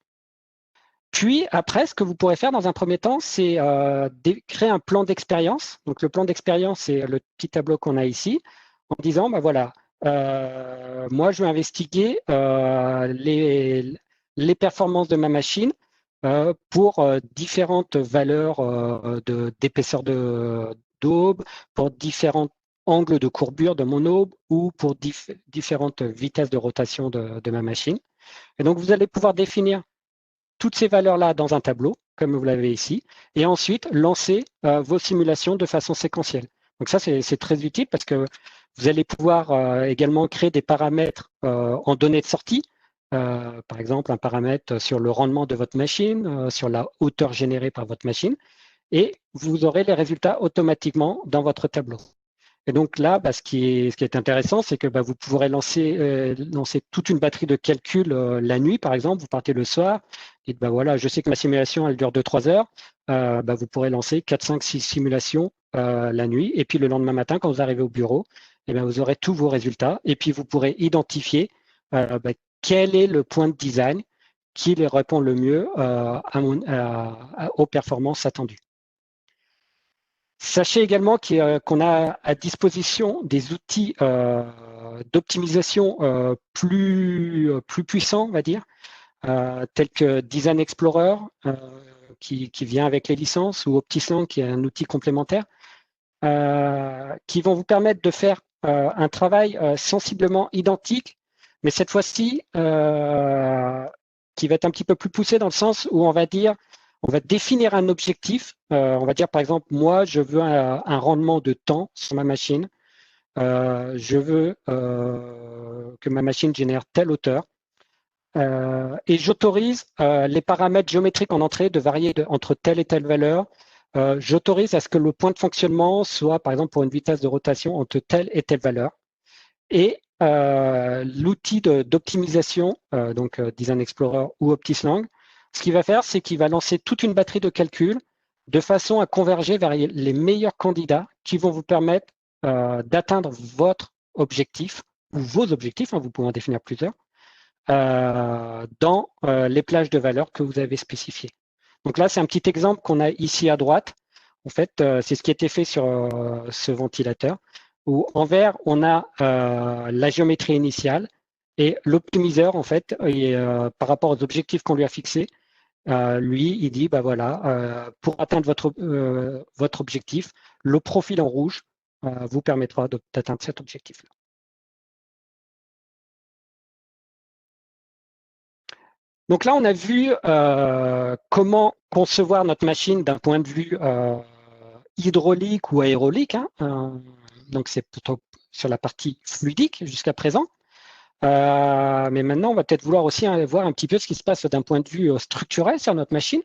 Puis après, ce que vous pourrez faire dans un premier temps, c'est créer un plan d'expérience. Donc le plan d'expérience, c'est le petit tableau qu'on a ici, en disant, bah voilà, moi je vais investiguer les performances de ma machine pour différentes valeurs d'épaisseur d'aube, pour différents angles de courbure de mon aube ou pour différentes vitesses de rotation de ma machine. Et donc vous allez pouvoir définir toutes ces valeurs-là dans un tableau, comme vous l'avez ici, et ensuite lancer vos simulations de façon séquentielle. Donc ça, c'est très utile parce que vous allez pouvoir également créer des paramètres en données de sortie, par exemple un paramètre sur le rendement de votre machine, sur la hauteur générée par votre machine, et vous aurez les résultats automatiquement dans votre tableau. Et donc là, bah, ce qui est intéressant, c'est que bah, vous pourrez lancer toute une batterie de calculs la nuit, par exemple. Vous partez le soir, et bah, voilà, je sais que ma simulation, elle dure 2-3 heures. Bah, vous pourrez lancer 4, 5, 6 simulations la nuit. Et puis le lendemain matin, quand vous arrivez au bureau, eh bien, vous aurez tous vos résultats. Et puis vous pourrez identifier bah, quel est le point de design qui les répond le mieux aux performances attendues. Sachez également qu'on a à disposition des outils d'optimisation plus puissants, on va dire, tels que Design Explorer, qui vient avec les licences, ou OptiSlang, qui est un outil complémentaire, qui vont vous permettre de faire un travail sensiblement identique, mais cette fois-ci, qui va être un petit peu plus poussé dans le sens où on va définir un objectif. On va dire, par exemple, moi, je veux un rendement de temps sur ma machine. Je veux que ma machine génère telle hauteur. Et j'autorise les paramètres géométriques en entrée de varier entre telle et telle valeur. J'autorise à ce que le point de fonctionnement soit, par exemple, pour une vitesse de rotation entre telle et telle valeur. Et l'outil d'optimisation, donc Design Explorer ou OptiSlang, ce qu'il va faire, c'est qu'il va lancer toute une batterie de calculs de façon à converger vers les meilleurs candidats qui vont vous permettre d'atteindre votre objectif ou vos objectifs, hein, vous pouvez en définir plusieurs, dans les plages de valeurs que vous avez spécifiées. Donc là, c'est un petit exemple qu'on a ici à droite. En fait, c'est ce qui a été fait sur ce ventilateur, où en vert, on a la géométrie initiale et l'optimiseur, en fait, par rapport aux objectifs qu'on lui a fixés, lui, il dit, bah voilà, pour atteindre votre objectif, le profil en rouge vous permettra d'atteindre cet objectif-là. Donc là, on a vu comment concevoir notre machine d'un point de vue hydraulique ou aérolique. Hein. Donc c'est plutôt sur la partie fluidique jusqu'à présent. Mais maintenant, on va peut-être vouloir aussi voir un petit peu ce qui se passe d'un point de vue structurel sur notre machine.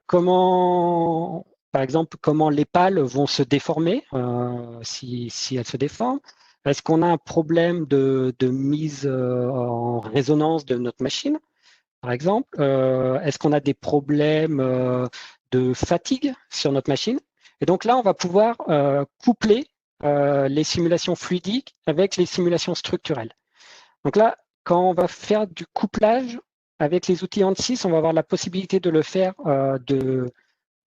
Comment, par exemple, comment les pales vont se déformer si elles se déforment. Est-ce qu'on a un problème de mise en résonance de notre machine, par exemple? Est-ce qu'on a des problèmes de fatigue sur notre machine? Et donc là, on va pouvoir coupler les simulations fluidiques avec les simulations structurelles. Donc là, quand on va faire du couplage avec les outils ANSYS, on va avoir la possibilité de le faire de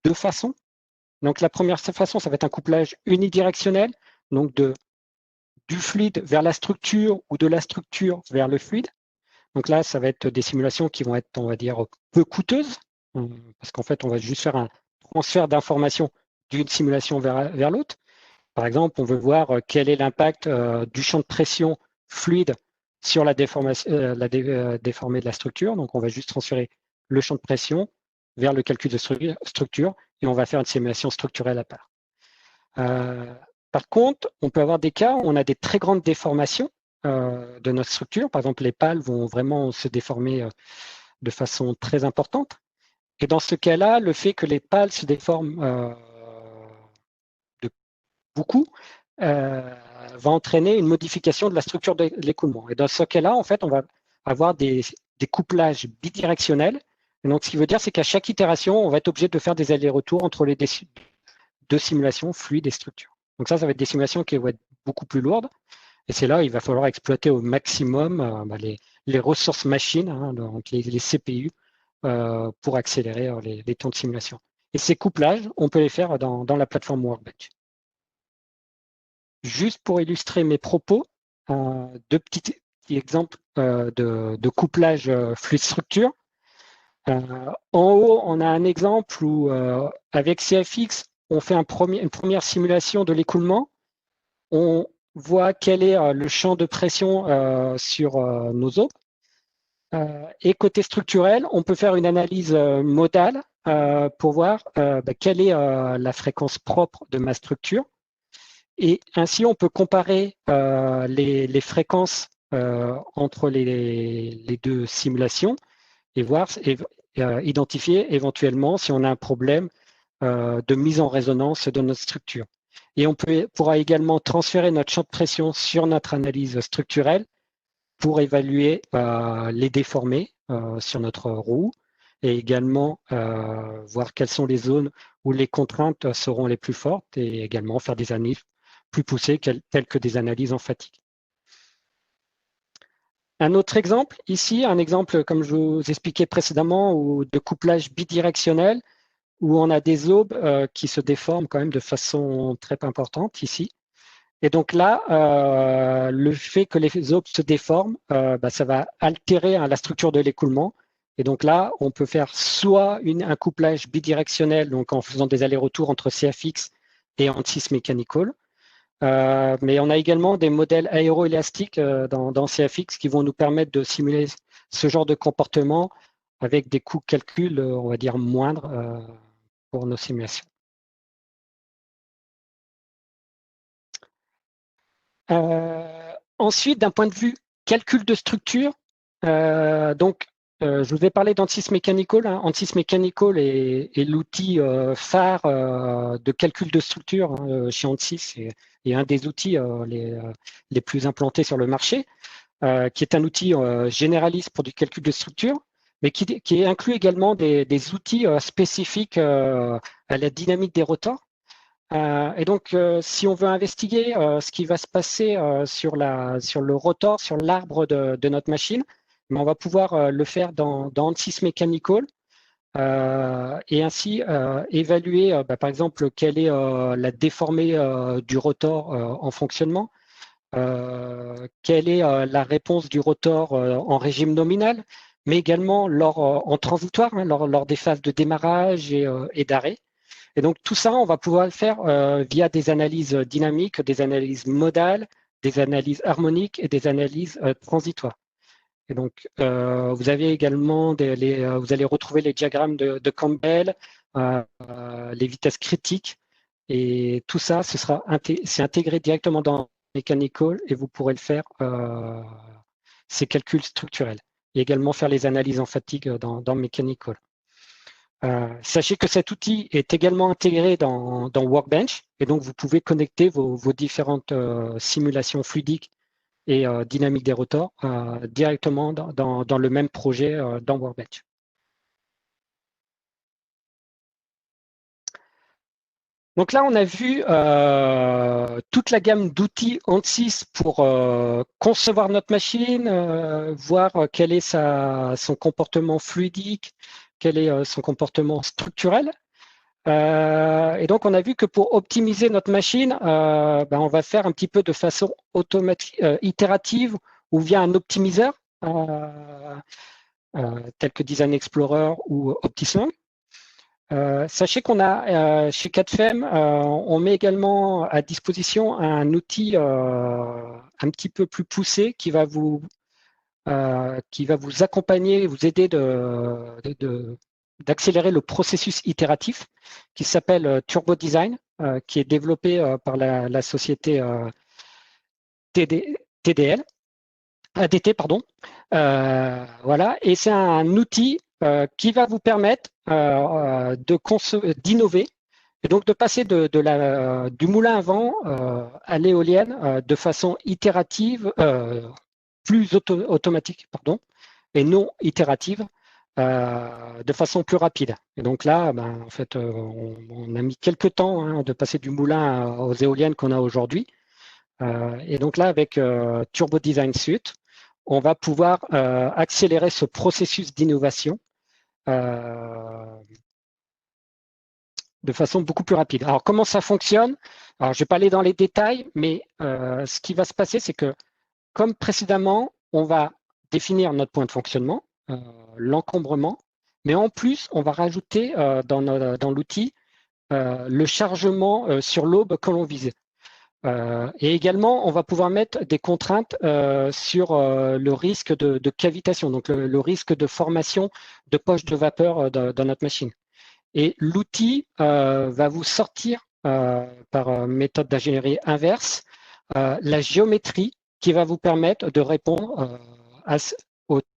deux façons. Donc la première façon, ça va être un couplage unidirectionnel, donc du fluide vers la structure ou de la structure vers le fluide. Donc là, ça va être des simulations qui vont être, on va dire, peu coûteuses, parce qu'en fait, on va juste faire un transfert d'informations d'une simulation vers l'autre. Par exemple, on veut voir quel est l'impact du champ de pression fluide sur la déformée de la structure. Donc, on va juste transférer le champ de pression vers le calcul de structure et on va faire une simulation structurelle à part. Par contre, on peut avoir des cas où on a des très grandes déformations de notre structure. Par exemple, les pales vont vraiment se déformer de façon très importante. Et dans ce cas-là, le fait que les pales se déforment de beaucoup va entraîner une modification de la structure de l'écoulement. Et dans ce cas-là, en fait, on va avoir des couplages bidirectionnels. Et donc, ce qui veut dire, c'est qu'à chaque itération, on va être obligé de faire des allers-retours entre les deux simulations fluides et structures. Donc ça va être des simulations qui vont être beaucoup plus lourdes. Et c'est là où il va falloir exploiter au maximum les ressources machines, hein, donc les CPU, pour accélérer les temps de simulation. Et ces couplages, on peut les faire dans la plateforme Workbench. Juste pour illustrer mes propos, deux petits exemples de couplage fluide-structure. En haut, on a un exemple où, avec CFX, on fait une première simulation de l'écoulement. On voit quel est le champ de pression sur nos os. Et côté structurel, on peut faire une analyse modale pour voir quelle est la fréquence propre de ma structure. Et ainsi, on peut comparer les fréquences entre les deux simulations et voir identifier éventuellement si on a un problème de mise en résonance de notre structure. Et on pourra également transférer notre champ de pression sur notre analyse structurelle pour évaluer les déformés sur notre roue et également voir quelles sont les zones où les contraintes seront les plus fortes et également faire des analyses plus poussées telles que des analyses en fatigue. Un autre exemple ici, un exemple comme je vous expliquais précédemment de couplage bidirectionnel où on a des aubes qui se déforment quand même de façon très importante ici. Et donc là, le fait que les aubes se déforment, ça va altérer la structure de l'écoulement. Et donc là, on peut faire soit un couplage bidirectionnel, donc en faisant des allers-retours entre CFX et Ansys Mechanical. Mais on a également des modèles aéroélastiques dans CFX qui vont nous permettre de simuler ce genre de comportement avec des coûts de calcul, on va dire, moindres pour nos simulations. Ensuite, d'un point de vue calcul de structure, je vous ai parlé d'Ansys Mechanical. Hein. Ansys Mechanical est l'outil phare de calcul de structure chez Ansys et un des outils les plus implantés sur le marché, qui est un outil généraliste pour du calcul de structure, mais qui inclut également des outils spécifiques à la dynamique des rotors. Et donc, si on veut investiguer ce qui va se passer sur le rotor, sur l'arbre de notre machine, on va pouvoir le faire dans Ansys Mechanical et ainsi évaluer, par exemple, quelle est la déformée du rotor en fonctionnement, quelle est la réponse du rotor en régime nominal, mais également en transitoire, hein, lors des phases de démarrage et d'arrêt. Et donc, tout ça, on va pouvoir le faire via des analyses dynamiques, des analyses modales, des analyses harmoniques et des analyses transitoires. Et donc, vous avez également vous allez retrouver les diagrammes de Campbell, les vitesses critiques, et tout ça, c'est intégré directement dans Mechanical et vous pourrez le faire, ces calculs structurels, et également faire les analyses en fatigue dans Mechanical. Sachez que cet outil est également intégré dans Workbench et donc vous pouvez connecter vos différentes simulations fluidiques et dynamiques des rotors directement dans le même projet dans Workbench. Donc là, on a vu toute la gamme d'outils Ansys pour concevoir notre machine, voir quel est son comportement fluidique, quel est son comportement structurel. Et donc, on a vu que pour optimiser notre machine, on va faire un petit peu de façon automatique, itérative ou via un optimiseur tel que Design Explorer ou OptiSong. Sachez qu'on a chez CADFEM, on met également à disposition un outil un petit peu plus poussé qui va vous accompagner, vous aider d'accélérer le processus itératif qui s'appelle Turbo Design, qui est développé par la société TDL, ADT, pardon. Voilà, et c'est un outil qui va vous permettre d'innover et donc de passer du moulin à vent à l'éolienne de façon itérative, plus automatique, pardon, et non itérative, de façon plus rapide. Et donc là, ben, en fait, on a mis quelques temps hein, de passer du moulin aux éoliennes qu'on a aujourd'hui. Et donc là, avec Turbo Design Suite, on va pouvoir accélérer ce processus d'innovation de façon beaucoup plus rapide. Alors, comment ça fonctionne? Alors, je ne vais pas aller dans les détails, mais ce qui va se passer, c'est que, comme précédemment, on va définir notre point de fonctionnement, l'encombrement, mais en plus, on va rajouter dans l'outil le chargement sur l'aube que l'on vise. Et également, on va pouvoir mettre des contraintes sur le risque de cavitation, donc le risque de formation de poches de vapeur dans notre machine. Et l'outil va vous sortir par méthode d'ingénierie inverse la géométrie qui va vous permettre de répondre à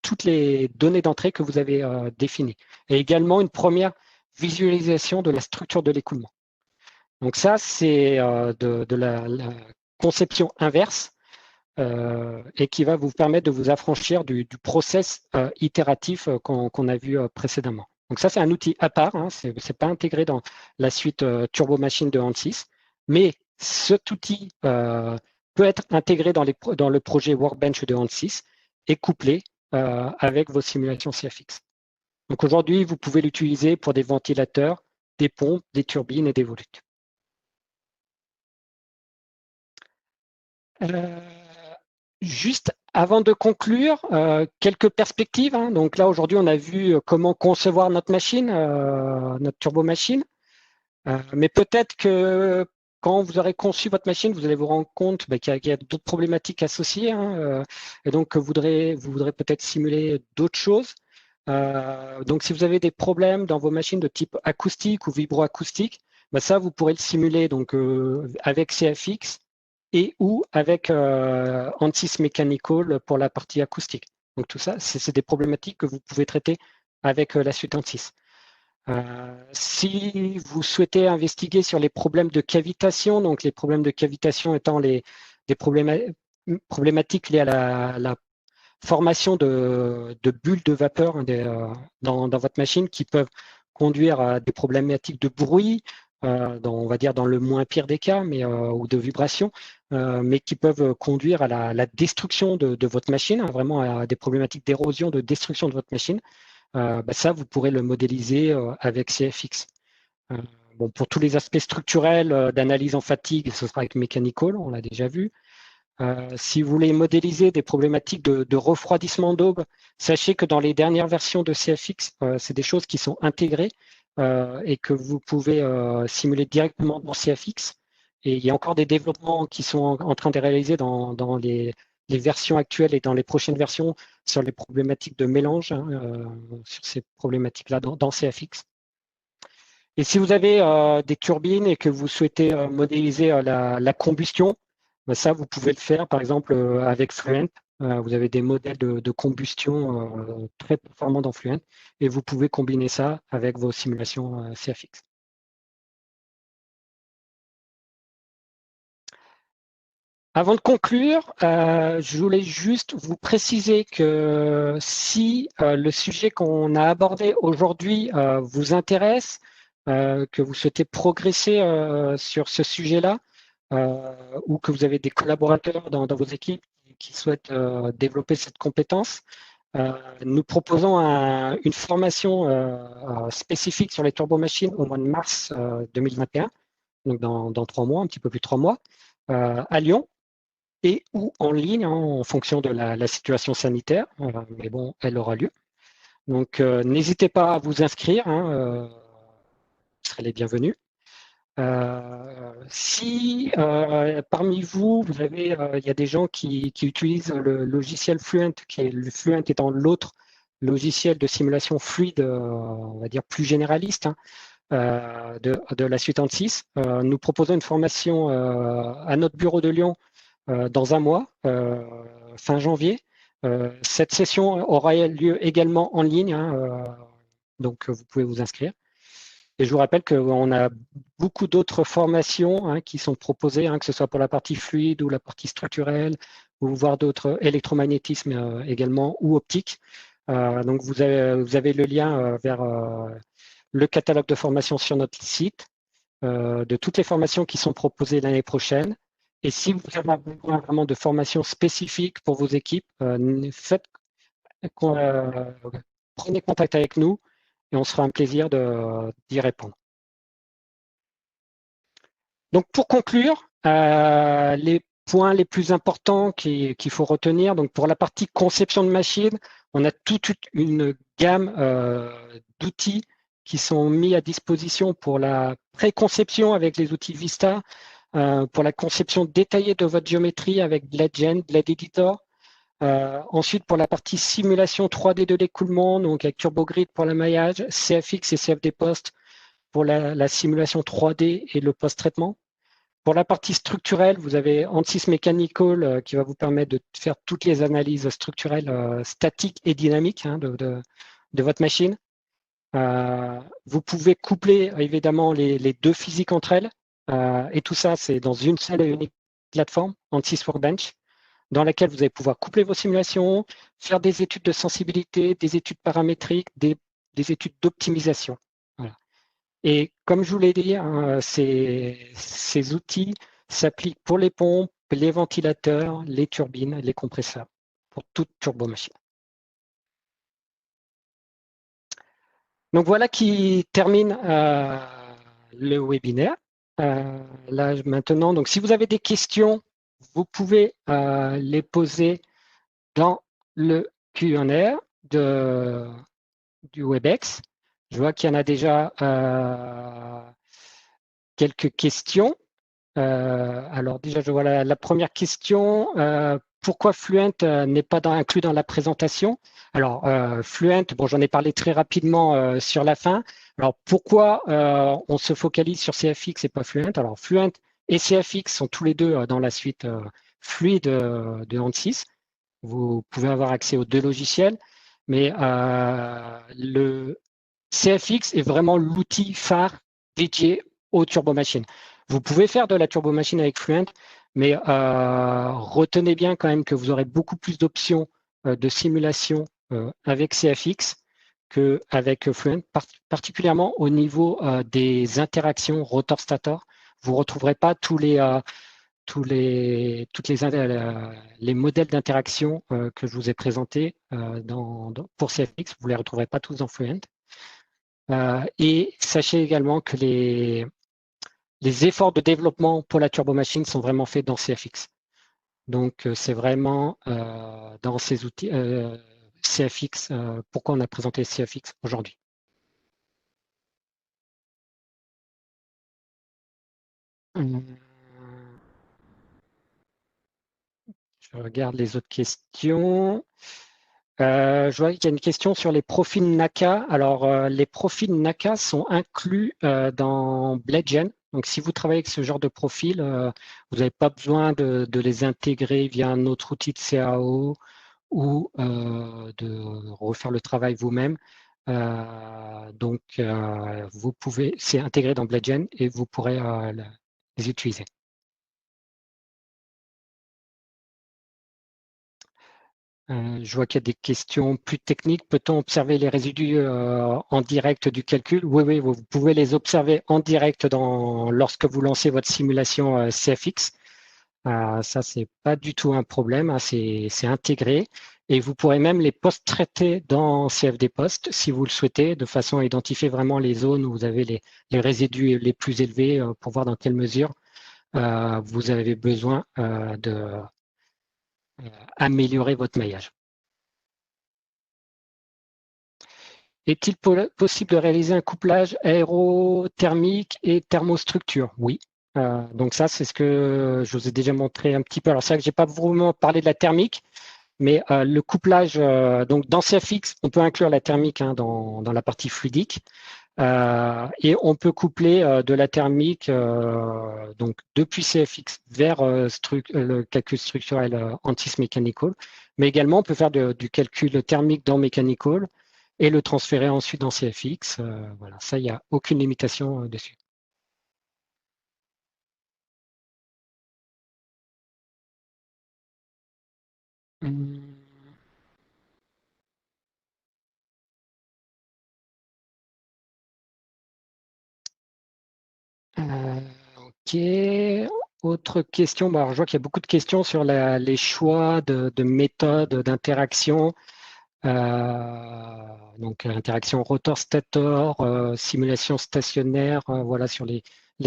toutes les données d'entrée que vous avez définies. Et également une première visualisation de la structure de l'écoulement. Donc ça, c'est de la conception inverse et qui va vous permettre de vous affranchir du process itératif qu'on a vu précédemment. Donc ça, c'est un outil à part, hein, ce n'est pas intégré dans la suite Turbo Machine de ANSYS, mais cet outil peut être intégré dans le projet Workbench de ANSYS et couplé avec vos simulations CFX. Donc aujourd'hui, vous pouvez l'utiliser pour des ventilateurs, des pompes, des turbines et des volutes. Juste avant de conclure, quelques perspectives. Hein. Donc là, aujourd'hui, on a vu comment concevoir notre machine, notre turbo-machine. Mais peut-être que quand vous aurez conçu votre machine, vous allez vous rendre compte qu'il y a d'autres problématiques associées. Hein, et donc, vous voudrez peut-être simuler d'autres choses. Donc, si vous avez des problèmes dans vos machines de type acoustique ou vibroacoustique, ça, vous pourrez le simuler donc, avec CFX et ou avec ANSYS Mechanical pour la partie acoustique. Donc tout ça, c'est des problématiques que vous pouvez traiter avec la suite ANSYS. Si vous souhaitez investiguer sur les problèmes de cavitation, donc les problèmes de cavitation étant des problématiques liées à la formation de bulles de vapeur dans votre machine qui peuvent conduire à des problématiques de bruit, on va dire dans le moins pire des cas, ou de vibration, mais qui peuvent conduire à la destruction de votre machine, hein, vraiment à des problématiques d'érosion, de destruction de votre machine. Ça, vous pourrez le modéliser avec CFX. Bon, pour tous les aspects structurels d'analyse en fatigue, ce sera avec Mechanical, on l'a déjà vu. Si vous voulez modéliser des problématiques de refroidissement d'aube, sachez que dans les dernières versions de CFX, c'est des choses qui sont intégrées et que vous pouvez simuler directement dans CFX. Et il y a encore des développements qui sont en train de réaliser dans les versions actuelles et dans les prochaines versions sur les problématiques de mélange, hein, sur ces problématiques-là dans CFX. Et si vous avez des turbines et que vous souhaitez modéliser la combustion, ça, vous pouvez le faire, par exemple, avec Fluent. Vous avez des modèles de combustion très performants dans Fluent et vous pouvez combiner ça avec vos simulations CFX. Avant de conclure, je voulais juste vous préciser que si le sujet qu'on a abordé aujourd'hui vous intéresse, que vous souhaitez progresser sur ce sujet-là, ou que vous avez des collaborateurs dans vos équipes qui souhaitent développer cette compétence, nous proposons une formation spécifique sur les turbomachines au mois de mars 2021, donc dans 3 mois, un petit peu plus de 3 mois, à Lyon, et ou en ligne, hein, en fonction de la situation sanitaire, mais bon, elle aura lieu. Donc, n'hésitez pas à vous inscrire. Hein, serez les bienvenus. Si parmi vous, il y a des gens qui utilisent le logiciel Fluent, le Fluent étant l'autre logiciel de simulation fluide, on va dire plus généraliste, hein, de la suite ANSYS, nous proposons une formation à notre bureau de Lyon dans un mois, fin janvier. Cette session aura lieu également en ligne, hein, donc vous pouvez vous inscrire. Et je vous rappelle qu'on a beaucoup d'autres formations, hein, qui sont proposées, hein, que ce soit pour la partie fluide ou la partie structurelle, ou voire d'autres électromagnétisme également, ou optique. Donc vous avez le lien vers le catalogue de formation sur notre site, de toutes les formations qui sont proposées l'année prochaine. Et si vous avez besoin vraiment de formations spécifiques pour vos équipes, prenez contact avec nous et on se fera un plaisir d'y répondre. Donc pour conclure, les points les plus importants qu'il faut retenir, donc pour la partie conception de machine, on a toute une gamme d'outils qui sont mis à disposition pour la préconception avec les outils Vista, pour la conception détaillée de votre géométrie avec BladeGen, Blade Editor. Ensuite, pour la partie simulation 3D de l'écoulement, donc avec TurboGrid pour l'amaillage, CFX et CFD Post pour la simulation 3D et le post-traitement. Pour la partie structurelle, vous avez ANSYS Mechanical qui va vous permettre de faire toutes les analyses structurelles statiques et dynamiques, hein, de votre machine. Vous pouvez coupler évidemment les deux physiques entre elles, et tout ça, c'est dans une seule et unique plateforme, ANSYS Workbench, dans laquelle vous allez pouvoir coupler vos simulations, faire des études de sensibilité, des études paramétriques, des études d'optimisation. Voilà. Et comme je vous l'ai dit, hein, ces outils s'appliquent pour les pompes, les ventilateurs, les turbines, les compresseurs, pour toute turbomachine. Donc voilà qui termine le webinaire. Là maintenant, donc si vous avez des questions, vous pouvez les poser dans le Q&A du WebEx. Je vois qu'il y en a déjà quelques questions. Alors déjà, je vois la première question. Pourquoi Fluent n'est pas inclus dans la présentation? Alors, Fluent, bon, j'en ai parlé très rapidement sur la fin. Alors, pourquoi on se focalise sur CFX et pas Fluent? Alors, Fluent et CFX sont tous les deux dans la suite fluide de ANSYS. Vous pouvez avoir accès aux deux logiciels, mais le CFX est vraiment l'outil phare dédié aux turbomachines. Vous pouvez faire de la turbomachine avec Fluent, mais retenez bien quand même que vous aurez beaucoup plus d'options de simulation avec CFX qu'avec Fluent, particulièrement au niveau des interactions rotor-stator. Vous ne retrouverez pas tous les modèles d'interaction que je vous ai présentés pour CFX. Vous ne les retrouverez pas tous dans Fluent. Et sachez également que les efforts de développement pour la turbomachine sont vraiment faits dans CFX. Donc, c'est vraiment dans ces outils CFX, pourquoi on a présenté CFX aujourd'hui. Je regarde les autres questions. Je vois qu'il y a une question sur les profils NACA. Alors, les profils NACA sont inclus dans BladeGen. Donc, si vous travaillez avec ce genre de profil, vous n'avez pas besoin de les intégrer via un autre outil de CAO ou de refaire le travail vous-même. Donc, c'est intégré dans BladeGen et vous pourrez les utiliser. Je vois qu'il y a des questions plus techniques. Peut-on observer les résidus en direct du calcul? Oui, vous pouvez les observer en direct lorsque vous lancez votre simulation CFX. Ça, c'est pas du tout un problème, hein, c'est intégré. Et vous pourrez même les post-traiter dans CFD Post si vous le souhaitez, de façon à identifier vraiment les zones où vous avez les résidus les plus élevés pour voir dans quelle mesure vous avez besoin d'améliorer votre maillage. Est-il possible de réaliser un couplage aérothermique et thermostructure? Oui. Donc ça, c'est ce que je vous ai déjà montré un petit peu. Alors c'est vrai que je n'ai pas vraiment parlé de la thermique, mais le couplage, donc dans CFX, on peut inclure la thermique dans la partie fluidique. Et on peut coupler de la thermique donc depuis CFX vers le calcul structurel Antis Mechanical, mais également on peut faire du calcul thermique dans Mechanical et le transférer ensuite dans CFX. Voilà, ça, il n'y a aucune limitation dessus. Hum, ok. Autre question. Bon, alors, je vois qu'il y a beaucoup de questions sur les choix de méthodes d'interaction. Donc interaction rotor-stator, simulation stationnaire, voilà sur les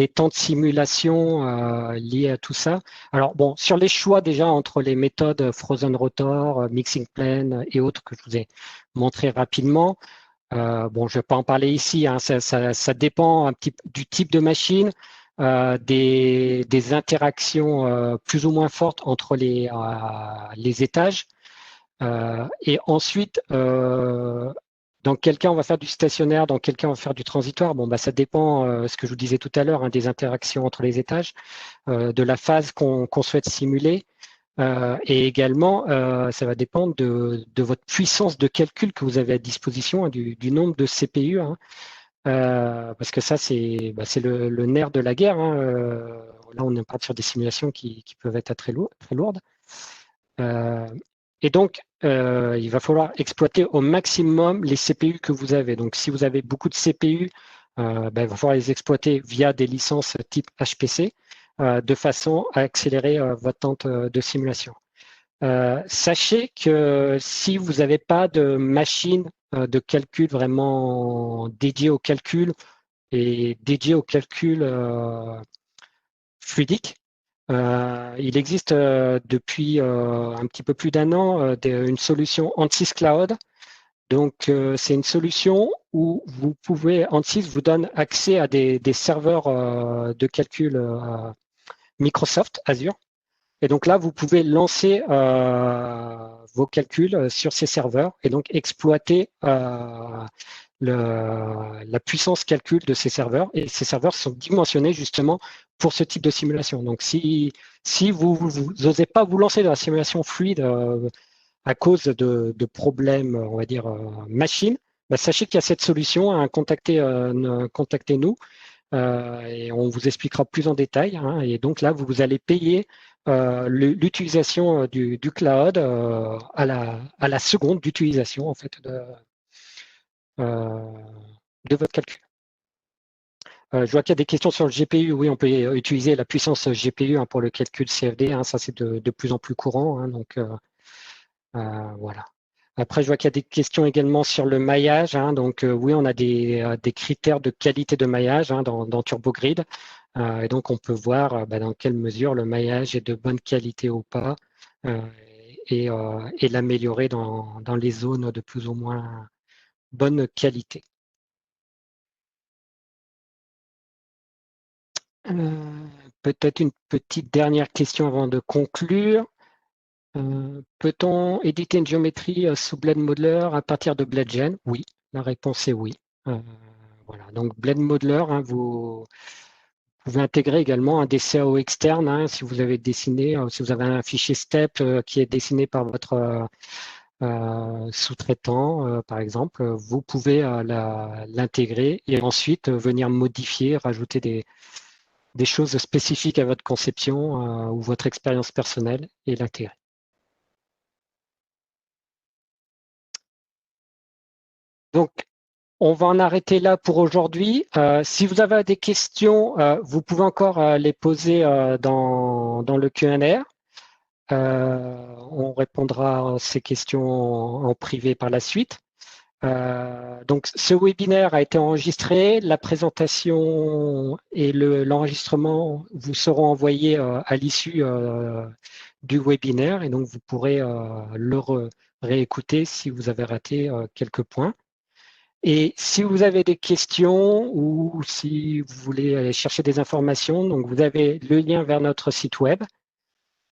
temps de simulation liés à tout ça. Alors bon, sur les choix déjà entre les méthodes Frozen Rotor, Mixing Plane et autres que je vous ai montré rapidement. Bon, je ne vais pas en parler ici, hein, ça dépend un petit du type de machine, des interactions plus ou moins fortes entre les étages. Et ensuite, dans quel cas on va faire du stationnaire, dans quel cas on va faire du transitoire. Bon, bah, ça dépend, ce que je vous disais tout à l'heure, hein, des interactions entre les étages, de la phase qu'on souhaite simuler. Et également, ça va dépendre de votre puissance de calcul que vous avez à disposition, hein, du nombre de CPU. Hein. Parce que ça, c'est le nerf de la guerre. Hein. Là, on est parti sur des simulations qui peuvent être très lourdes. Et donc, il va falloir exploiter au maximum les CPU que vous avez. Donc, si vous avez beaucoup de CPU, il va falloir les exploiter via des licences type HPC de façon à accélérer votre temps de simulation. Sachez que si vous n'avez pas de machine de calcul vraiment dédiée au calcul et dédiée au calcul fluidique, il existe depuis un petit peu plus d'un an une solution Ansys Cloud. Donc, c'est une solution où vous pouvez, Ansys vous donne accès à des serveurs de calcul Microsoft Azure. Et donc là, vous pouvez lancer vos calculs sur ces serveurs et donc exploiter la puissance calcul de ces serveurs. Et ces serveurs sont dimensionnés justement pour ce type de simulation. Donc, si vous n'osez pas vous lancer dans la simulation fluide à cause de problèmes, on va dire, machine, sachez qu'il y a cette solution. Hein, contactez-nous et on vous expliquera plus en détail. Hein, et donc là, vous allez payer l'utilisation du cloud à la seconde d'utilisation en fait euh, de votre calcul. Je vois qu'il y a des questions sur le GPU. Oui, on peut utiliser la puissance GPU hein, pour le calcul CFD. Hein, ça, c'est de plus en plus courant. Hein, donc, voilà. Après, je vois qu'il y a des questions également sur le maillage. Hein, donc, oui, on a des critères de qualité de maillage hein, dans TurboGrid. Et donc, on peut voir dans quelle mesure le maillage est de bonne qualité ou pas et l'améliorer dans les zones de plus ou moins bonne qualité. Peut-être une petite dernière question avant de conclure. Peut-on éditer une géométrie sous Blade Modeler à partir de BladeGen? Oui, la réponse est oui. Voilà. Donc Blade Modeler, hein, vous pouvez intégrer également un des CAO externes hein, si vous avez dessiné, si vous avez un fichier STEP qui est dessiné par votre sous-traitant, par exemple, vous pouvez l'intégrer et ensuite venir modifier, rajouter des choses spécifiques à votre conception ou votre expérience personnelle et l'intégrer. Donc, on va en arrêter là pour aujourd'hui. Si vous avez des questions, vous pouvez encore les poser dans le Q&A. On répondra à ces questions en privé par la suite. Donc, ce webinaire a été enregistré. La présentation et l'enregistrement vous seront envoyés à l'issue du webinaire et donc vous pourrez le réécouter si vous avez raté quelques points. Et si vous avez des questions ou si vous voulez aller chercher des informations, donc vous avez le lien vers notre site web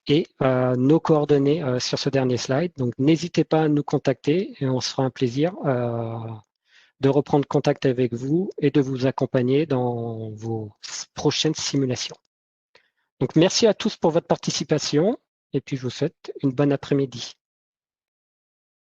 et nos coordonnées sur ce dernier slide. Donc n'hésitez pas à nous contacter et on se fera un plaisir de reprendre contact avec vous et de vous accompagner dans vos prochaines simulations. Donc merci à tous pour votre participation et puis je vous souhaite une bonne après-midi.